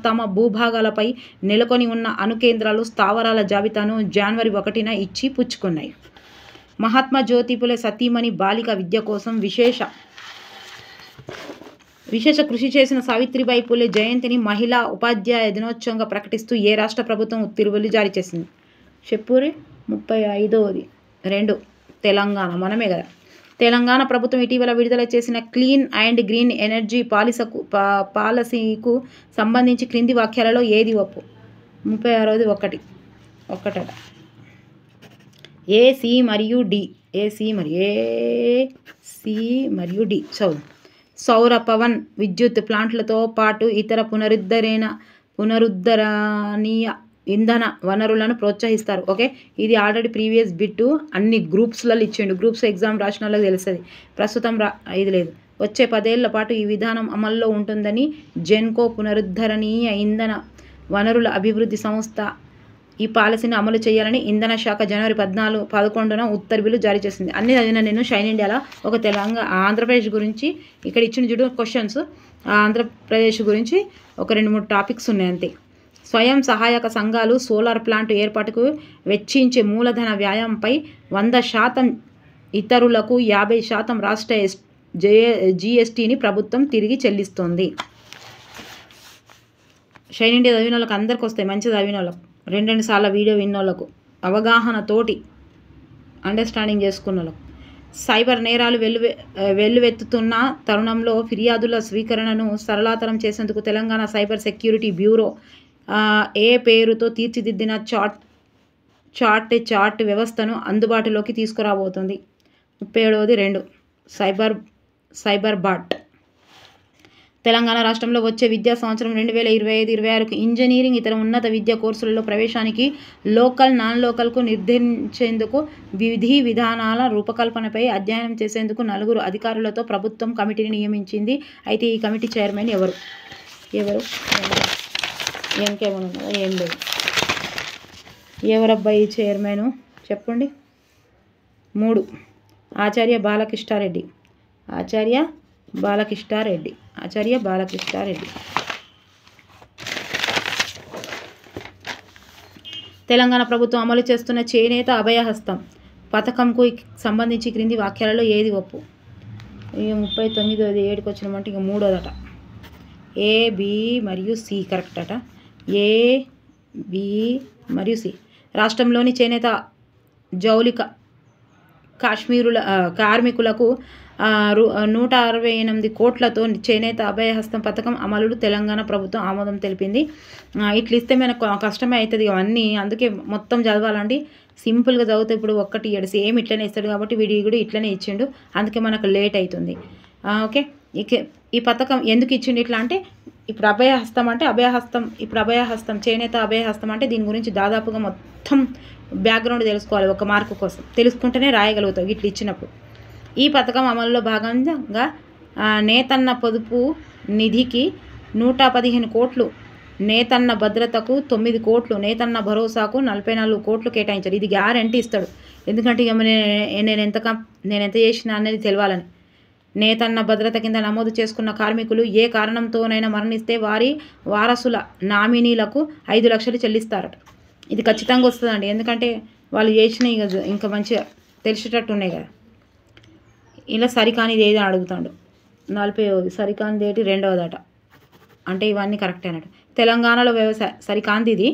తమ భూభాగాలపై నెలకొని ఉన్న అణు కేంద్రాలు, స్థావరాల జాబితాను జనవరి 1న ఇచ్చి పుచ్చుకున్నాయి. మహాత్మా జ్యోతిపులే సతీమణి బాలిక విద్య కోసం విశేష కృషి చేసిన సావిత్రిబాయి పూలే జయంతిని మహిళా ఉపాధ్యాయ దినోత్సవంగా ప్రకటిస్తూ ఏ రాష్ట్ర ప్రభుత్వం ఉత్తర్వులు జారీ చేసింది? చెప్పురి. 35వది 2 తెలంగాణ. మనమే కదా. తెలంగాణ ప్రభుత్వం ఇటీవల విడుదల చేసిన క్లీన్ అండ్ గ్రీన్ ఎనర్జీ పాలసీకు సంబంధించి క్రింది వాక్యాలలో ఏది ఒప్పు? 36వది 1 A, C మరియు D. చదువు. సౌర పవన్ విద్యుత్ ప్లాంట్లతో పాటు ఇతర పునరుద్ధరణీయ ఇంధన వనరులను ప్రోత్సహిస్తారు. ఓకే, ఇది ఆల్రెడీ ప్రీవియస్ బిట్టు అన్ని గ్రూప్స్లలో ఇచ్చిండు. గ్రూప్స్ ఎగ్జామ్ రాసిన వాళ్ళకి తెలుస్తుంది. ప్రస్తుతం ఇది లేదు. వచ్చే 10 ఏళ్ల పాటు ఈ విధానం అమల్లో ఉంటుందని జెన్కో పునరుద్ధరణీయ ఇంధన వనరుల అభివృద్ధి సంస్థ ఈ పాలసీని అమలు చేయాలని ఇంధన శాఖ జనవరి 11న ఉత్తర్వులు జారీ చేసింది. అన్ని చదివిన నేను షైన్ ఇండియాలో ఒక ఆంధ్రప్రదేశ్ గురించి ఇక్కడ ఇచ్చిన చూడు క్వశ్చన్స్. ఆంధ్రప్రదేశ్ గురించి ఒక 2-3 టాపిక్స్ ఉన్నాయి అంతే. స్వయం సహాయక సంఘాలు సోలార్ ప్లాంట్ ఏర్పాటుకు వెచ్చించే మూలధన వ్యయంపై 100% ఇతరులకు 50% రాష్ట్ర GSTని ప్రభుత్వం తిరిగి చెల్లిస్తోంది. షైన్ ఇండియా చదివిన వాళ్ళకి అందరికి వస్తాయి. మంచిగా చదివిన వాళ్ళకు, 2 సార్లు వీడియో విన్న వాళ్ళకు, అవగాహనతోటి అండర్స్టాండింగ్ చేసుకున్న వాళ్ళకు. సైబర్ నేరాలు వెల్లువెత్తుతున్న తరుణంలో ఫిర్యాదుల స్వీకరణను సరళతరం చేసేందుకు తెలంగాణ సైబర్ సెక్యూరిటీ బ్యూరో ఏ పేరుతో తీర్చిదిద్దిన చాట్ వ్యవస్థను అందుబాటులోకి తీసుకురాబోతుంది. 37వ 2 సైబర్ బాట్. తెలంగాణ రాష్ట్రంలో వచ్చే విద్యా సంవత్సరం 2025-26కు ఇంజనీరింగ్ ఇతర ఉన్నత విద్యా కోర్సులలో ప్రవేశానికి లోకల్ నాన్ లోకల్కు నిర్ధారించేందుకు విధి విధానాల రూపకల్పనపై అధ్యయనం చేసేందుకు 4 అధికారులతో ప్రభుత్వం కమిటీని నియమించింది. అయితే ఈ కమిటీ చైర్మన్ ఎవరు? ఇంకేమైనా ఉన్నదా? ఏం లేదు. ఎవరబ్బా ఈ చైర్మన్ చెప్పండి. 3 ఆచార్య బాలకృష్ణారెడ్డి. తెలంగాణ ప్రభుత్వం అమలు చేస్తున్న చేనేత అభయహస్తం పథకంకు సంబంధించి క్రింది వాక్యాలలో ఏది ఒప్పు? ఇక 39వ 7కి వచ్చినామంటే ఇక 3వదట. ఏ, బి మరియు సి కరెక్ట్ అట. ఏ, బి మరియు సి. రాష్ట్రంలోని చేనేత జౌలిక కార్మికులకు 168 కోట్లతో చేనేత అభయహస్తం పథకం అమలు తెలంగాణ ప్రభుత్వం ఆమోదం తెలిపింది. ఇట్లా ఇస్తే మనకు కష్టమే అవుతుంది అవన్నీ, అందుకే మొత్తం చదవాలండి. సింపుల్గా చదివితే ఇప్పుడు 1 ఇయ్యడు, సేమ్ ఇట్లనే ఇస్తాడు కాబట్టి వీడియో కూడా ఇట్లనే ఇచ్చిండు, అందుకే మనకు లేట్ అవుతుంది. ఓకే, ఇక ఈ పథకం ఎందుకు ఇచ్చిండు ఇట్లా అంటే ఇప్పుడు అభయహస్తం చేనేత అభయహస్తం అంటే దీని గురించి దాదాపుగా మొత్తం బ్యాక్గ్రౌండ్ తెలుసుకోవాలి. 1 మార్కు కోసం తెలుసుకుంటేనే రాయగలుగుతావు ఇట్లా ఇచ్చినప్పుడు. ఈ పథకం అమలులో భాగంగా నేతన్న పొదుపు నిధికి 115 కోట్లు, నేతన్న భద్రతకు 9 కోట్లు, నేతన్న భరోసాకు 44 కోట్లు కేటాయించారు. ఇది గ్యారంటీ ఇస్తాడు, ఎందుకంటే ఇక నేను ఎంత చేసినా అనేది తెలియాలని. నేతన్న భద్రత కింద నమోదు చేసుకున్న కార్మికులు ఏ కారణంతోనైనా మరణిస్తే వారి వారసుల నామినీలకు 5 లక్షలు చెల్లిస్తారట. ఇది ఖచ్చితంగా వస్తుందండి, ఎందుకంటే వాళ్ళు చేసినవి ఇంకా మంచిగా తెలిసేటట్టు ఉన్నాయి కదా. ఇలా సరికానిది ఏది అడుగుతాడు. 40వ సరికానిది ఏంటి? 2వదట. అంటే ఇవన్నీ కరెక్టే అన్నట్టు. తెలంగాణలో సరికాంది ఇది.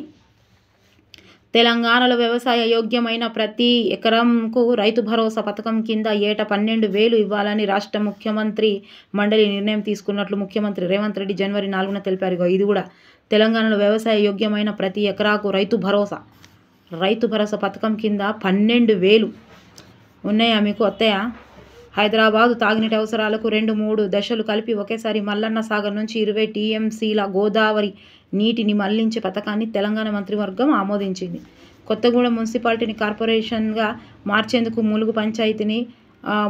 తెలంగాణలో వ్యవసాయ యోగ్యమైన ప్రతి ఎకరంకు రైతు భరోసా పథకం కింద ఏటా 12,000 ఇవ్వాలని రాష్ట్ర ముఖ్యమంత్రి మండలి నిర్ణయం తీసుకున్నట్లు ముఖ్యమంత్రి రేవంత్ రెడ్డి జనవరి 4న తెలిపారు. ఇది కూడా తెలంగాణలో వ్యవసాయ యోగ్యమైన ప్రతి ఎకరాకు రైతు భరోసా పథకం కింద 12,000 ఉన్నాయా? మీకు వస్తాయా? హైదరాబాదు తాగునీటి అవసరాలకు 2-3 దశలు కలిపి ఒకేసారి మల్లన్న సాగర్ నుంచి 20 టీఎంసీల గోదావరి నీటిని మళ్లించే పథకాన్ని తెలంగాణ మంత్రివర్గం ఆమోదించింది. కొత్తగూడెం మున్సిపాలిటీని కార్పొరేషన్గా మార్చేందుకు ములుగు పంచాయతీని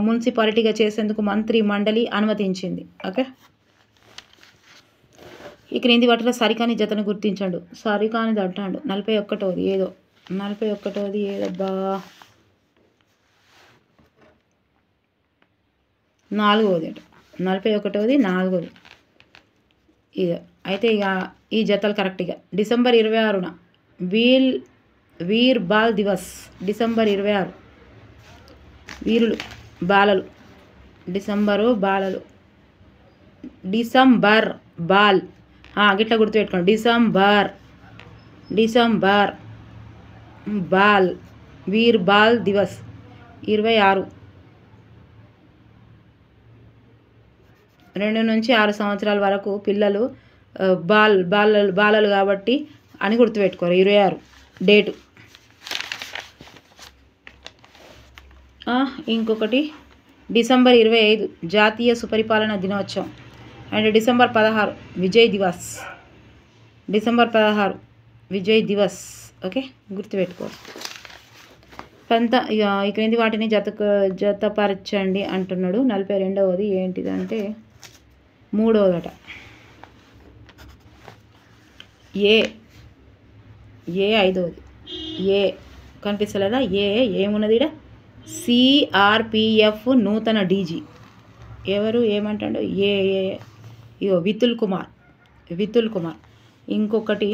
మున్సిపాలిటీగా చేసేందుకు మంత్రి మండలి అనుమతించింది. ఓకే, ఈ క్రింది వాటిలో సరికాని జతను గుర్తించండు. సరికానిది అంటాడు. 41వ ఏదబ్బా? 4వది అట. 41వది 4వది ఇది. అయితే ఇక ఈ జతలు కరెక్ట్గా. డిసెంబర్ 26న వీర్ బాల్ దివస్. డిసెంబర్ 26 వీరులు బాలలు. డిసెంబర్ బాల్ గిట్లా గుర్తుపెట్టుకోండి. డిసెంబర్ బాల్ వీర్ బాల్ దివస్ 26. 2 నుంచి 6 సంవత్సరాల వరకు పిల్లలు బాలలు కాబట్టి అని గుర్తుపెట్టుకోరు. 26 డేటు. ఇంకొకటి డిసెంబర్ 25 జాతీయ సుపరిపాలన దినోత్సవం. And December 16 Vijay Diwas. December 16 Vijay Diwas. Okay, గుర్తుపెట్టుకోరు. ఈ క్రింది వాటిని జతపరచండి అంటున్నాడు. 42వది ఏంటిదంటే 3వదట. ఏ 5వది. ఏ కనిపిస్తలేదా? ఏమున్నది ఇక్కడ? సిఆర్పిఎఫ్ నూతన డీజీ ఎవరు? ఏమంటాడు? ఇగో వితుల్ కుమార్. ఇంకొకటి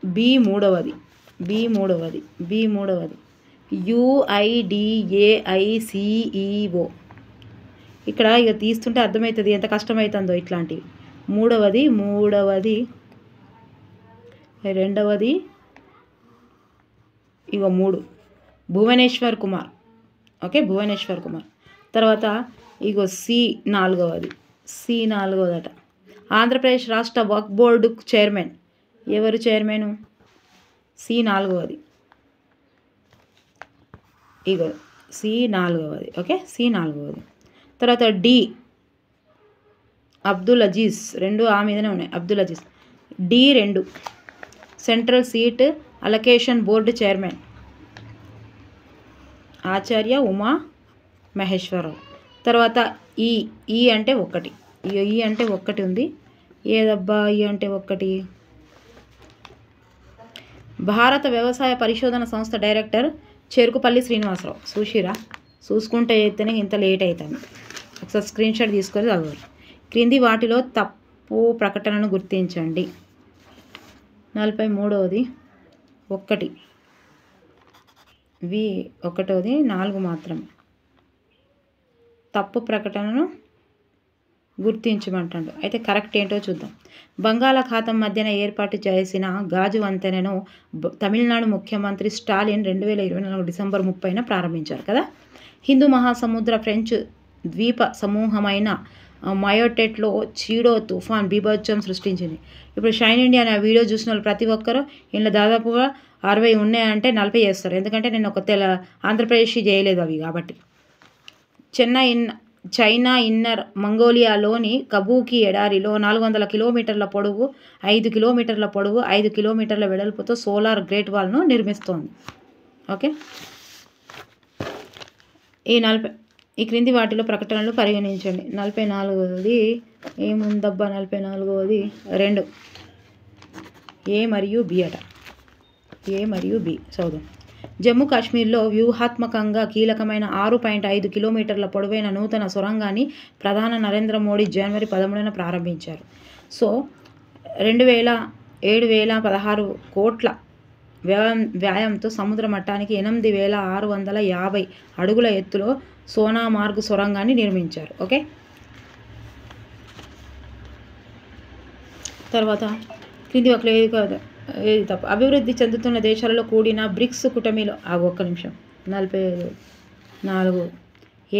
బి మూడవది. UIDAICEO. ఇక్కడ ఇక తీస్తుంటే అర్థమవుతుంది ఎంత కష్టమవుతుందో ఇట్లాంటివి. మూడవది 2వది ఇగో 3 భువనేశ్వర్ కుమార్. ఓకే, భువనేశ్వర్ కుమార్. తర్వాత ఇగో సి 4వదట. ఆంధ్రప్రదేశ్ రాష్ట్ర వక్ఫ్ బోర్డు చైర్మన్ ఎవరు? చైర్మన్ సి 4వది. ఇగో సి నాలుగవది. ఓకే, సి నాలుగవది. తర్వాత డి అబ్దుల్ అజీజ్, రెండు ఆ మీదనే ఉన్నాయి. Abdul Aziz. D 2 central seat allocation board chairman Acharya Uma Maheswara Rao. తర్వాత ఈ అంటే 1, ఈ అంటే 1 ఉంది. ఏదబ్బా ఈ అంటే 1? భారత వ్యవసాయ పరిశోధన సంస్థ డైరెక్టర్ చెరుకుపల్లి శ్రీనివాసరావు. చూసిరా, చూసుకుంటే అయితేనే ఇంత లేట్ అవుతుంది. ఒకసారి స్క్రీన్ షాట్ తీసుకొని చదవాలి. క్రింది వాటిలో తప్పు ప్రకటనను గుర్తించండి. 43వది 1, 1వది 4 మాత్రమే. తప్పు ప్రకటనను గుర్తించమంటాడు. అయితే కరెక్ట్ ఏంటో చూద్దాం. బంగాళాఖాతం మధ్యన ఏర్పాటు చేసిన గాజు వంతెనను తమిళనాడు ముఖ్యమంత్రి స్టాలిన్ 2024 డిసెంబర్ 30న ప్రారంభించారు కదా. హిందూ మహాసముద్ర ఫ్రెంచ్ ద్వీప సమూహమైన మయోటెట్లో చీడో తుఫాన్ బీభత్సం సృష్టించింది. ఇప్పుడు షైన్ ఇండియా అనే వీడియో చూసిన వాళ్ళు ప్రతి ఒక్కరూ ఇంట్లో దాదాపుగా 60 ఉన్నాయంటే 40 చేస్తారు. ఎందుకంటే నేను ఒక ఆంధ్రప్రదేశ్ చేయలేదు అవి కాబట్టి. చైనా ఇన్నర్ మంగోలియాలోని కబూకి ఎడారిలో 400 కిలోమీటర్ల పొడవు, 5 కిలోమీటర్ల పొడవు, 5 కిలోమీటర్ల వెడల్పుతో సోలార్ గ్రేట్ వాల్ను నిర్మిస్తోంది. ఓకే, ఈ క్రింది వాటిలో ప్రకటనలు పరిగణించండి. 44వది ఏముందబ్బా? 44వది 2 ఏ మరియు బి అట. ఏ మరియు బి చదువు. జమ్మూ కాశ్మీర్లో వ్యూహాత్మకంగా కీలకమైన 6.5 కిలోమీటర్ల పొడవైన నూతన సొరంగాన్ని ప్రధాని నరేంద్ర మోడీ జనవరి 13న ప్రారంభించారు. సో 7,16 కోట్ల వ్యాయంతో సముద్ర మట్టానికి 8,650 అడుగుల ఎత్తులో సోనామార్గ్ సొరంగాన్ని నిర్మించారు. ఓకే, తర్వాత కింది ఒకరు ఏది తప్పు. అభివృద్ధి చెందుతున్న దేశాలలో కూడిన బ్రిక్స్ కూటమిలో 45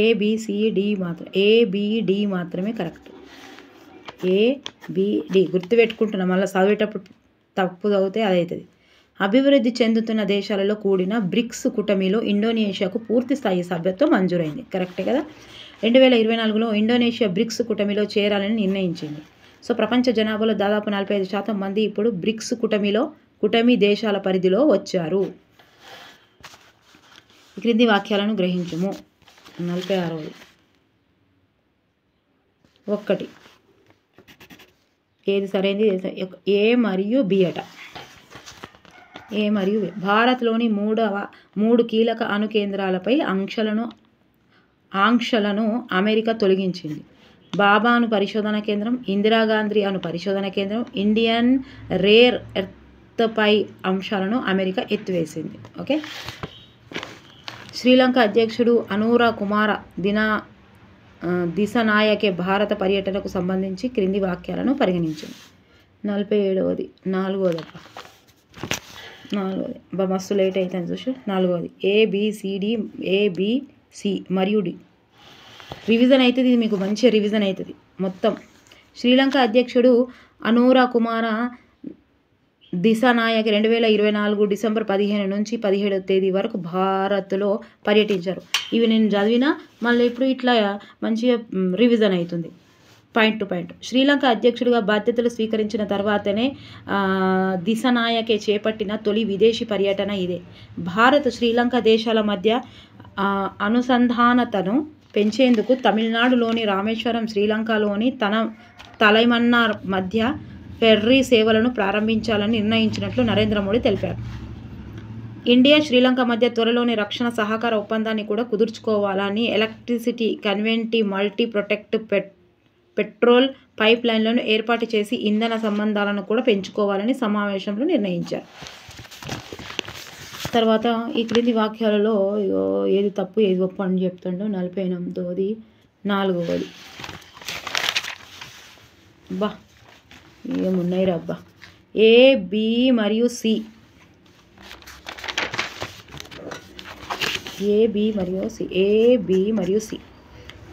ఏబిసిడి మాత్రం ఏబిడి మాత్రమే కరెక్ట్. ఏబిడి గుర్తుపెట్టుకుంటున్నాం, మళ్ళీ చదివేటప్పుడు తప్పు చదివితే అదవుతుంది. అభివృద్ధి చెందుతున్న దేశాలలో కూడిన బ్రిక్స్ కూటమిలో ఇండోనేషియాకు పూర్తి స్థాయి సభ్యత్వం మంజూరైంది. కరెక్టే కదా. 2024లో ఇండోనేషియా బ్రిక్స్ కూటమిలో చేరాలని నిర్ణయించింది. సో ప్రపంచ జనాభాలో దాదాపు 45% మంది ఇప్పుడు బ్రిక్స్ కూటమి దేశాల పరిధిలో వచ్చారు. క్రింది వాక్యాలను గ్రహించుము. 46వది 1 ఏది సరైనది? ఏ మరియు బి అట. ఏ మరియు బి. భారత్లోని 3 కీలక అణు కేంద్రాలపై ఆంక్షలను అమెరికా తొలగించింది. బాబా అణు పరిశోధన కేంద్రం, ఇందిరాగాంధీ అణు పరిశోధన కేంద్రం, ఇండియన్ రేర్ ఎర్త్పై అంశాలను అమెరికా ఎత్తివేసింది. ఓకే, శ్రీలంక అధ్యక్షుడు అనురా కుమార దిశనాయకే భారత పర్యటనకు సంబంధించి క్రింది వాక్యాలను పరిగణించింది. 47వది 4వది మస్తు లేట్ అవుతుంది చూసి. 4వది ఏబిసిడి ఏబిసి మరియు డి. రివిజన్ అవుతుంది, ఇది మీకు మంచి రివిజన్ అవుతుంది మొత్తం. శ్రీలంక అధ్యక్షుడు అనురా కుమార దిశనాయక్ 2024 డిసెంబర్ 15 నుంచి 17వ తేదీ వరకు భారత్లో పర్యటించారు. ఇవి నేను చదివినా మళ్ళీ ఇప్పుడు ఇట్లా మంచిగా రివిజన్ అవుతుంది పాయింట్ టు పాయింట్. శ్రీలంక అధ్యక్షుడిగా బాధ్యతలు స్వీకరించిన తర్వాతనే దిశనాయకే చేపట్టిన తొలి విదేశీ పర్యటన ఇదే. భారత్ శ్రీలంక దేశాల మధ్య అనుసంధానతను పెంచేందుకు తమిళనాడులోని రామేశ్వరం, శ్రీలంకలోని తలైమన్నార్ మధ్య ఫెర్రీ సేవలను ప్రారంభించాలని నిర్ణయించినట్లు నరేంద్ర మోడీ తెలిపారు. ఇండియా శ్రీలంక మధ్య త్వరలోని రక్షణ సహకార ఒప్పందాన్ని కూడా కుదుర్చుకోవాలని, ఎలక్ట్రిసిటీ కన్వెంటి మల్టీ ప్రొటెక్ట్ పెట్రోల్ పైప్ లైన్లను ఏర్పాటు చేసి ఇంధన సంబంధాలను కూడా పెంచుకోవాలని సమావేశంలో నిర్ణయించారు. తర్వాత ఈ క్రింది వాక్యాలలో ఏది తప్పు ఏది ఒప్పు అని చెప్తాడు. 48వది 4వది బా ఏమున్నాయి రబ్బా. ఏ బి మరియు సి. ఏ బి మరియు సి.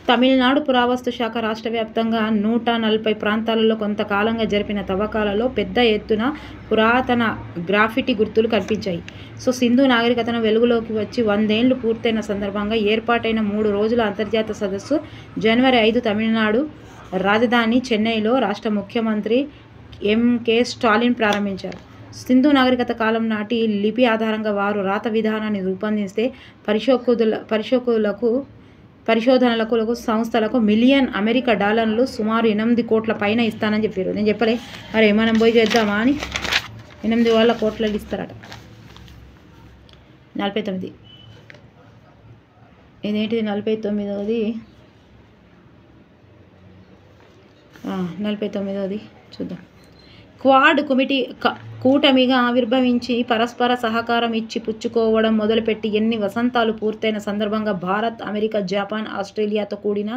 తమిళనాడు పురావస్తు శాఖ రాష్ట్ర వ్యాప్తంగా 140 ప్రాంతాలలో కొంతకాలంగా జరిపిన తవ్వకాలలో పెద్ద ఎత్తున పురాతన గ్రాఫిటీ గుర్తులు కనిపించాయి. సో సింధు నాగరికతను వెలుగులోకి వచ్చి 100 ఏళ్లు పూర్తయిన సందర్భంగా ఏర్పాటైన 3 రోజుల అంతర్జాతీయ సదస్సు జనవరి 5 తమిళనాడు రాజధాని చెన్నైలో రాష్ట్ర ముఖ్యమంత్రి ఎంకే స్టాలిన్ ప్రారంభించారు. సింధు నాగరికత కాలం నాటి లిపి ఆధారంగా వారు రాత విధానాన్ని రూపొందిస్తే పరిశోధనలకు సంస్థలకు మిలియన్ అమెరికా డాలర్లు సుమారు 8 కోట్ల పైన ఇస్తానని చెప్పారు. నేను చెప్పలే మరి మనం పోయి చేద్దామా అని 8 కోట్ల ఇస్తారట. 49 ఇదేంటిది 49ది 49ది చూద్దాం. క్వాడ్ కూటమిగా ఆవిర్భవించి పరస్పర సహకారం ఇచ్చి పుచ్చుకోవడం మొదలుపెట్టి ఎన్ని వసంతాలు పూర్తయిన సందర్భంగా భారత్, అమెరికా, జపాన్, ఆస్ట్రేలియాతో కూడిన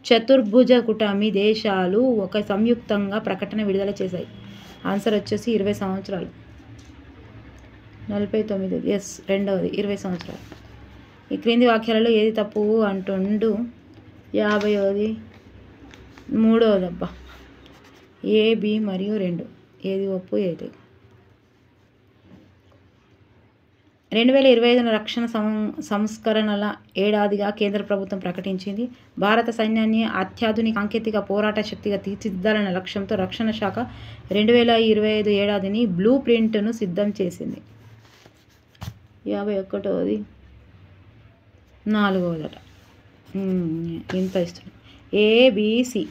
చతుర్భుజ కూటమి దేశాలు ఒక సంయుక్తంగా ప్రకటన విడుదల చేశాయి. ఆన్సర్ వచ్చేసి 20 సంవత్సరాలు. 49 ఎస్, రెండవది 20 సంవత్సరాలు. ఈ క్రింది వాక్యాలలో ఏది తప్పు అంటుండు. 50ది 3వది అబ్బా. ఏ, బి మరియు 2 ఏది ఒప్పు ఏది? 2025 రక్షణ సంస్కరణల ఏడాదిగా కేంద్ర ప్రభుత్వం ప్రకటించింది. భారత సైన్యాన్ని అత్యాధునిక సాంకేతిక పోరాట శక్తిగా తీర్చిదిద్దాలన్న లక్ష్యంతో రక్షణ శాఖ 2025 ఏడాదిని బ్లూ ప్రింట్ను సిద్ధం చేసింది. 51ది 4వదట. ఇంత ఇస్తుంది. ఏబిసి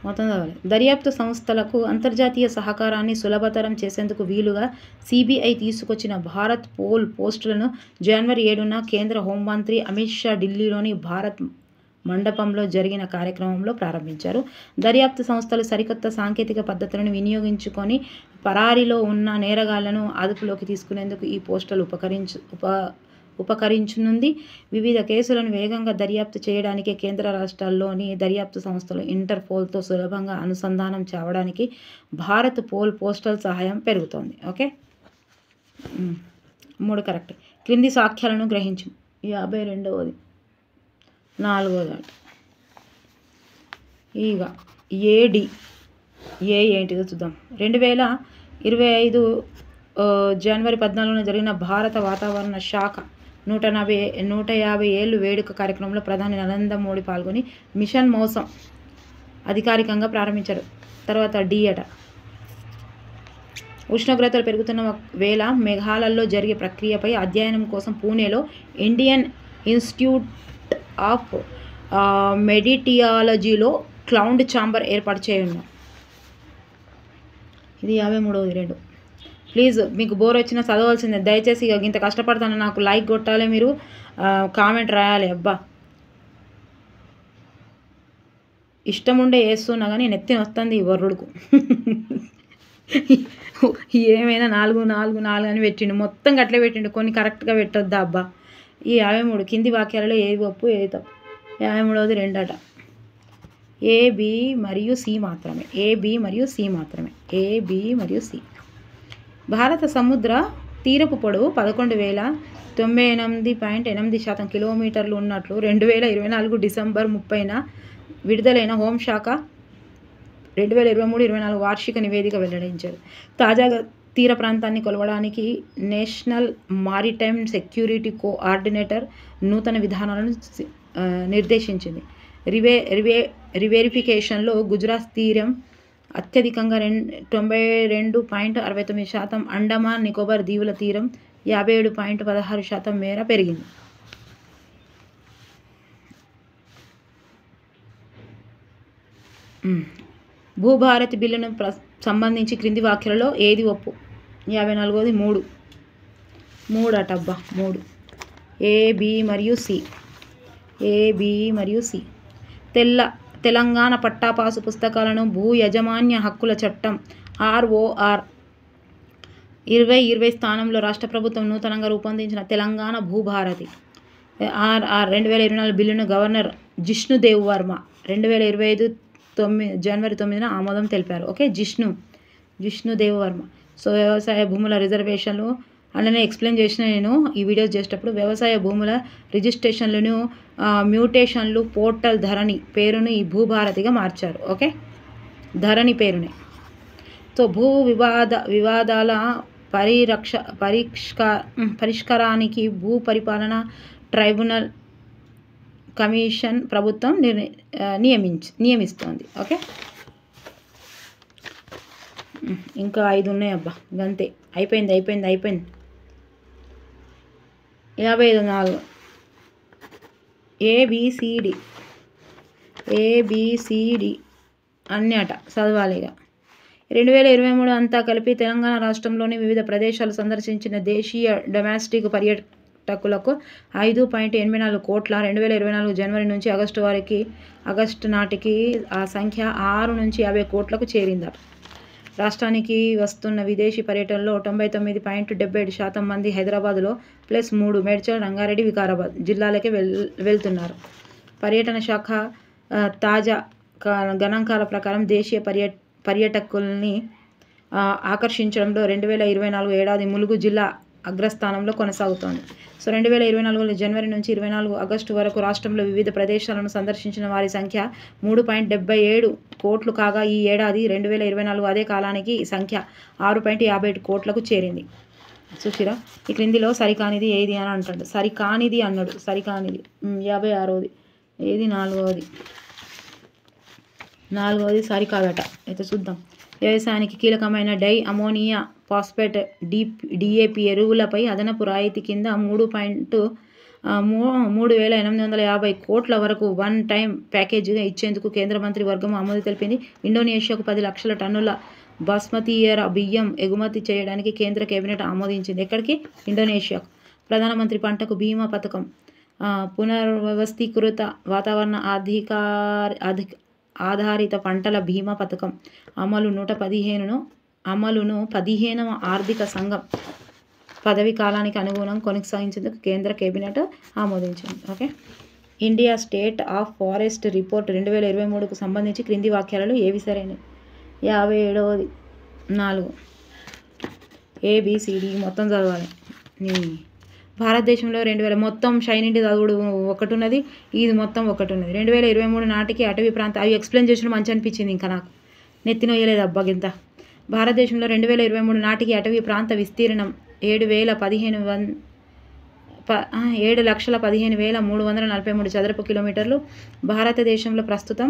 మొత్తం కావాలి. దర్యాప్తు సంస్థలకు అంతర్జాతీయ సహకారాన్ని సులభతరం చేసేందుకు వీలుగా సిబిఐ తీసుకొచ్చిన భారత్ పోల్ పోస్టులను జనవరి 7న కేంద్ర హోంమంత్రి అమిత్ షా ఢిల్లీలోని భారత్ మండపంలో జరిగిన కార్యక్రమంలో ప్రారంభించారు. దర్యాప్తు సంస్థలు సరికొత్త సాంకేతిక పద్ధతులను వినియోగించుకొని పరారీలో ఉన్న నేరగాళ్లను అదుపులోకి తీసుకునేందుకు ఈ పోస్టల్ ఉపకరించనుంది. వివిధ కేసులను వేగంగా దర్యాప్తు చేయడానికి కేంద్ర రాష్ట్రాల్లోని దర్యాప్తు సంస్థలు ఇంటర్పోల్తో సులభంగా అనుసంధానం చేయడానికి భారత్ పోల్ పోస్టల్ సహాయం పెరుగుతోంది. Okay, 3 correct. క్రింది సాక్ష్యాలను గ్రహించు. 52వది 4వది. ఇక ఏడి ఏ ఏంటిదో చూద్దాం. 2025 జనవరి 14న జరిగిన భారత వాతావరణ శాఖ 150 ఏళ్ళు వేడుక కార్యక్రమంలో ప్రధాని నరేంద్ర మోడీ పాల్గొని మిషన్ మౌసం అధికారికంగా ప్రారంభించారు. తర్వాత డి అట. ఉష్ణోగ్రతలు పెరుగుతున్న వేళ మేఘాలలో జరిగే ప్రక్రియపై అధ్యయనం కోసం పూణేలో ఇండియన్ ఇన్స్టిట్యూట్ ఆఫ్ మెటీరియాలజీలో క్లౌడ్ ఛాంబర్ ఏర్పాటు చేయనున్నారు. ఇది 53వది 2. ప్లీజ్ మీకు బోర్ వచ్చినా చదవాల్సిందే. దయచేసి ఇంత కష్టపడతాను, నాకు లైక్ కొట్టాలి, మీరు కామెంట్ రాయాలి. అబ్బా ఇష్టం ఉండే వేస్తున్నా కానీ నెత్తిని వస్తుంది ఈ వర్రుడుకు. ఏమైనా 4 అని పెట్టిండు, మొత్తం అట్లే పెట్టిండు, కొన్ని కరెక్ట్గా పెట్టొద్దా అబ్బా. ఈ 53 కింది వాక్యాలలో ఏది ఒప్పు ఏది తప్పు? 53వది 2 అట. ఏ, బి మరియు సి మాత్రమే. ఏ, బి మరియు సి మాత్రమే. ఏ, బి మరియు సి. భారత సముద్ర తీరపు పొడవు 11,098.8% కిలోమీటర్లు ఉన్నట్లు 2024 డిసెంబర్ 30న విడుదలైన హోంశాఖ 2023-24 వార్షిక నివేదిక వెల్లడించారు. తాజాగా తీర ప్రాంతాన్ని కొలవడానికి నేషనల్ మారిటైమ్ సెక్యూరిటీ కోఆర్డినేటర్ నూతన విధానాలను నిర్దేశించింది. రివెరిఫికేషన్లో గుజరాత్ తీరం అత్యధికంగా 92.69%, అండమాన్ నికోబార్ దీవుల తీరం 57.16% మేర పెరిగింది. భూభారతి బిల్లును సంబంధించి క్రింది వాక్యాలలో ఏది ఒప్పు? 54వది 3 అటబ్బా 3. ఏ, బి మరియు సి. ఏ, బి మరియు సి. తెలంగాణ పట్టాపాసు పుస్తకాలను భూ యజమాన్య హక్కుల చట్టం ROR 2020 స్థానంలో రాష్ట్ర ప్రభుత్వం నూతనంగా రూపొందించిన తెలంగాణ భూభారతి RR 2024 బిల్లును గవర్నర్ జిష్ణుదేవ్ వర్మ 2025 జనవరి 9న ఆమోదం తెలిపారు. ఓకే, జిష్ణుదేవ్ వర్మ. సో వ్యవసాయ భూముల రిజర్వేషన్లు అలానే ఎక్స్ప్లెయిన్ చేసిన నేను ఈ వీడియోస్ చేసేటప్పుడు వ్యవసాయ భూముల రిజిస్ట్రేషన్లను మ్యూటేషన్లు పోర్టల్ ధరణి పేరును ఈ భూభారతిగా మార్చారు. ఓకే, ధరణి పేరుని. సో వివాదాల పరిష్కారానికి భూ పరిపాలన ట్రైబ్యునల్ కమిషన్ ప్రభుత్వం నియమిస్తోంది. ఓకే, ఇంకా 5 ఉన్నాయి అబ్బా, గంతే, అయిపోయింది. 54 ఏబిసిడి అన్నీ అట చదవాలిగా. 2023 అంతా కలిపి తెలంగాణ రాష్ట్రంలోని వివిధ ప్రదేశాలు సందర్శించిన దేశీయ డొమెస్టిక్ పర్యాటకులకు 5.84 కోట్ల. 2024 జనవరి నుంచి ఆగస్టు నాటికి ఆ సంఖ్య 6 నుంచి 50 కోట్లకు చేరిందట. రాష్ట్రానికి వస్తున్న విదేశీ పర్యటనలో 99.77% మంది హైదరాబాద్లో +3 మేడ్చల్, రంగారెడ్డి, వికారాబాద్ జిల్లాలకే వెళ్తున్నారు. పర్యటన శాఖ తాజా గణాంకాల ప్రకారం దేశీయ పర్యాటకుల్ని ఆకర్షించడంలో 2024 ఏడాది ములుగు జిల్లా అగ్రస్థానంలో కొనసాగుతోంది. సో 2024 జనవరి నుంచి 24 ఆగస్టు వరకు రాష్ట్రంలో వివిధ ప్రదేశాలను సందర్శించిన వారి సంఖ్య 3.77 కోట్లు కాగా ఈ ఏడాది 2024 అదే కాలానికి ఈ సంఖ్య 6.57 కోట్లకు చేరింది. చూసిరా, ఈ క్రిందిలో సరికానిది ఏది అని అంటాడు. సరికానిది అన్నాడు. సరికానిది 56ది ఏది? 4వది సరికాదట. అయితే చూద్దాం. వ్యవసాయానికి కీలకమైన డై అమోనియా ఫాస్ఫేట్ డిఏపి ఎరువులపై అదనపు రాయితీ కింద 3,850 కోట్ల వరకు వన్ టైం ప్యాకేజీగా ఇచ్చేందుకు కేంద్ర మంత్రి వర్గం ఆమోదం తెలిపింది. ఇండోనేషియాకు 10 లక్షల టన్నుల బాస్మతీయర బియ్యం ఎగుమతి చేయడానికి కేంద్ర కేబినెట్ ఆమోదించింది. ఎక్కడికి? ఇండోనేషియాకు. ప్రధానమంత్రి పంటకు బీమా పథకం, పునర్వ్యవస్థీకృత వాతావరణ ఆధారిత పంటల బీమా పథకం అమలును 15వ ఆర్థిక సంఘం పదవీ కాలానికి అనుగుణంగా కొనసాగించేందుకు కేంద్ర కేబినెట్ ఆమోదించింది. Okay, India state of forest report 2023కు సంబంధించి క్రింది వాక్యాలలో ఏవి సరైనవి? 57ది 4 ABCD మొత్తం చదవాలి. భారతదేశంలో 2000 మొత్తం షైనింటి చదువుడు ఒకటి ఉన్నది, ఇది మొత్తం ఒకటి ఉన్నది. 2023 నాటికి అటవీ ప్రాంత అవి ఎక్స్ప్లెయిన్ చేసిన మంచి అనిపించింది. ఇంకా నాకు నెత్తినొయ్యలేదు అబ్బా గింత. భారతదేశంలో 2023 నాటికి అటవీ ప్రాంత విస్తీర్ణం 7,15,343 చదరపు కిలోమీటర్లు. భారతదేశంలో ప్రస్తుతం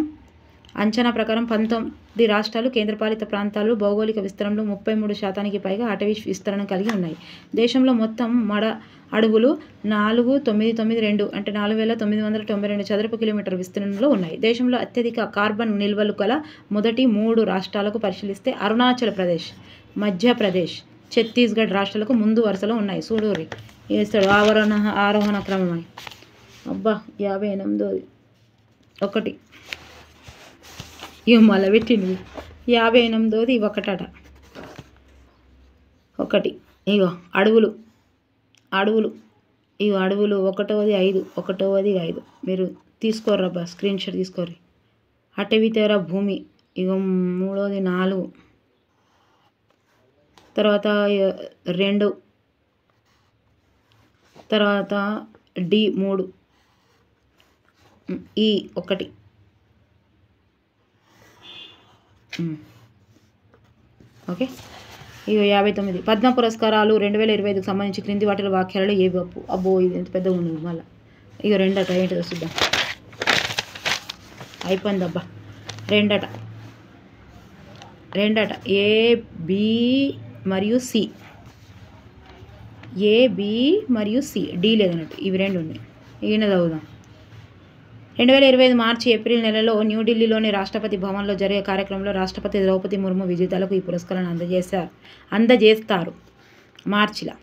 అంచనా ప్రకారం 19 రాష్ట్రాలు, కేంద్రపాలిత ప్రాంతాలు భౌగోళిక విస్తరణలో 33% పైగా అటవీ విస్తరణ కలిగి ఉన్నాయి. దేశంలో మొత్తం మడ అడవులు 4,992 అంటే 4,992 చదరపు కిలోమీటర్ విస్తీర్ణంలో ఉన్నాయి. దేశంలో అత్యధిక కార్బన్ నిల్వలు గల మొదటి 3 రాష్ట్రాలకు పరిశీలిస్తే అరుణాచల్ ప్రదేశ్, మధ్యప్రదేశ్, ఛత్తీస్గఢ్ రాష్ట్రాలకు ముందు వరుసలో ఉన్నాయి. చూడూరి వేస్తాడు ఆరోహణ క్రమం అని. అబ్బా 58ది 1 ఇవి మళ్ళీ పెట్టింది. 58ది 1 1 ఇగో అడవులు ఇగో అడవులు 1వ 5 మీరు తీసుకోర్రబ్బా, స్క్రీన్ షాట్ తీసుకోర్రి. అటవీ తెర భూమి ఇగో 3వ 4, తర్వాత 2, తర్వాత D 3, E 1. ఓకే, ఇక 59 పద్మ పురస్కారాలు 2025కు సంబంధించి క్రింది వాటిలో వాక్యాలలో ఏ అబ్బో ఇది ఎంత పెద్దగా ఉంది. మళ్ళీ ఇక 2 ఏంటిదో చూద్దాం. అయిపోయింది అబ్బా. 2 A, B మరియు C, A, B మరియు C, D లేదన్నట్టు. ఇవి 2 ఉన్నాయి. ఈయన చదువుదాం. 2025 మార్చి ఏప్రిల్ నెలలో న్యూఢిల్లీలోని రాష్ట్రపతి భవన్లో జరిగే కార్యక్రమంలో రాష్ట్రపతి ద్రౌపది ముర్ము విజేతలకు ఈ పురస్కారాలను అందజేస్తారు. మార్చిలో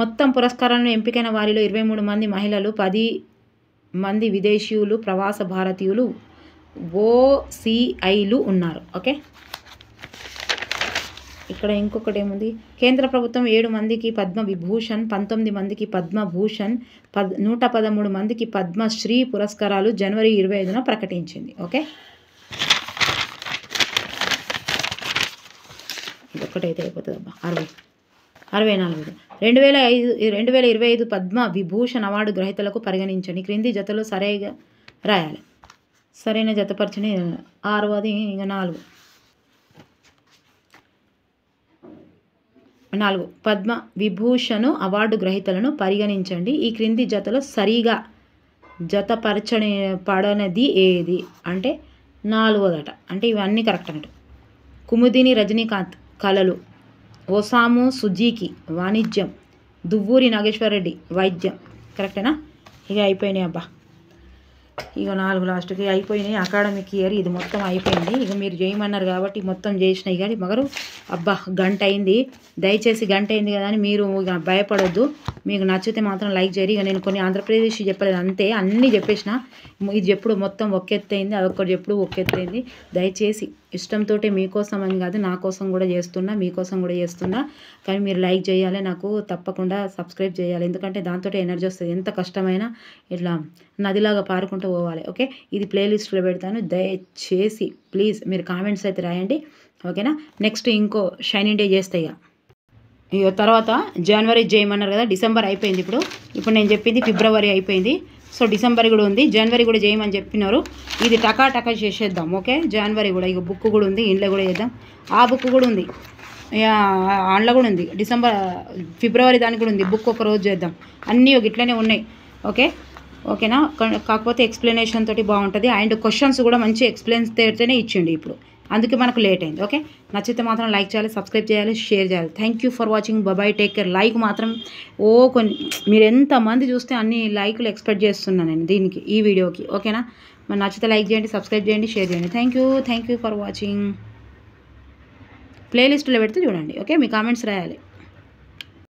మొత్తం పురస్కారాలను ఎంపికైన వారిలో 23 మంది మహిళలు, 10 మంది విదేశీయులు, ప్రవాస భారతీయులు, OCIలు ఉన్నారు. ఓకే, ఇక్కడ ఇంకొకటి ఏముంది? కేంద్ర ప్రభుత్వం 7 మందికి పద్మ విభూషణ్, 19 మందికి పద్మభూషణ్, 113 మందికి పద్మశ్రీ పురస్కారాలు జనవరి 25న ప్రకటించింది. ఓకే, ఇదొక్కటైతే అయిపోతుంది అబ్బా. 64 2025 పద్మ విభూషణ్ అవార్డు గ్రహీతలకు పరిగణించండి. క్రింది జతలో సరిగా రాయాలి. సరైన జతపరచని 6వది ఇంకా 4 పద్మ విభూషణ్ అవార్డు గ్రహీతలను పరిగణించండి. ఈ క్రింది జతలో సరిగా జతపరచని పడనది ఏది అంటే 4వదట. అంటే ఇవన్నీ కరెక్ట్ అన్నట్టు. కుముదిని రజనీకాంత్ కళలు, ఓసాము సుజీకి వాణిజ్యం, దువ్వూరి నాగేశ్వరరెడ్డి వైద్యం. కరెక్టేనా? ఇక అయిపోయినాయి అబ్బా. ఇక 4 లాస్ట్కి అయిపోయినాయి. అకాడమిక్ ఇయర్ ఇది మొత్తం అయిపోయింది. ఇక మీరు చేయమన్నారు కాబట్టి మొత్తం చేసినాయి. కానీ మగరు అబ్బా గంట అయింది. దయచేసి గంట అయింది కదా అని మీరు ఇక భయపడొద్దు. మీకు నచ్చితే మాత్రం లైక్ చేయరు. ఇక నేను కొన్ని ఆంధ్రప్రదేశ్ చెప్పలేదు అంతే, అన్నీ చెప్పేసిన. ఇది ఎప్పుడు మొత్తం ఒక్కెత్తైంది, అదొక్కటి ఎప్పుడు ఒక్కెత్తైంది. దయచేసి ఇష్టంతో మీకోసం అని కాదు, నా కోసం కూడా చేస్తున్నా, మీకోసం కూడా చేస్తున్నా. కానీ మీరు లైక్ చేయాలి, నాకు తప్పకుండా సబ్స్క్రైబ్ చేయాలి. ఎందుకంటే దాంతో ఎనర్జీ వస్తుంది. ఎంత కష్టమైనా ఇట్లా నదిలాగా పారుకుంటూ పోవాలి. ఓకే, ఇది ప్లేలిస్ట్లో పెడతాను. దయచేసి ప్లీజ్ మీరు కామెంట్స్ అయితే రాయండి. ఓకేనా? నెక్స్ట్ ఇంకో షైనింగ్ డే చేస్తే ఇక తర్వాత జనవరి చేయమన్నారు కదా, డిసెంబర్ అయిపోయింది. ఇప్పుడు నేను చెప్పింది ఫిబ్రవరి అయిపోయింది. సో డిసెంబర్ కూడా ఉంది, జనవరి కూడా చేయమని చెప్పినారు. ఇది టకా చేసేద్దాం. ఓకే, జనవరి కూడా ఇక బుక్ కూడా ఉంది, ఇంట్లో కూడా చేద్దాం. ఆ బుక్ కూడా ఉంది, అందులో కూడా ఉంది. ఫిబ్రవరి దానికి కూడా ఉంది బుక్. ఒక రోజు చేద్దాం. అన్నీ ఇట్లనే ఉన్నాయి. ఓకేనా? కాకపోతే ఎక్స్ప్లెనేషన్ తోటి బాగుంటుంది. అండ్ క్వశ్చన్స్ కూడా మంచి ఎక్స్ప్లెయిన్ తోటనే ఇచ్చిండి ఇప్పుడు, అందుకే మనకు లేట్ అయింది. ఓకే, నచ్చితే మాత్రం లైక్ చేయాలి, సబ్స్క్రైబ్ చేయాలి, షేర్ చేయాలి. Thank you for watching. Bye, take care. Like మాత్రం మీరు ఎంతమంది చూస్తే అన్ని లైకులు ఎక్స్పెక్ట్ చేస్తున్నాను నేను దీనికి, ఈ వీడియోకి. ఓకేనా? మరి నచ్చితే లైక్ చేయండి, సబ్స్క్రైబ్ చేయండి, షేర్ చేయండి. Thank you for watching. ప్లేలిస్ట్లో పెడితే చూడండి. ఓకే, మీ కామెంట్స్ రాయాలి.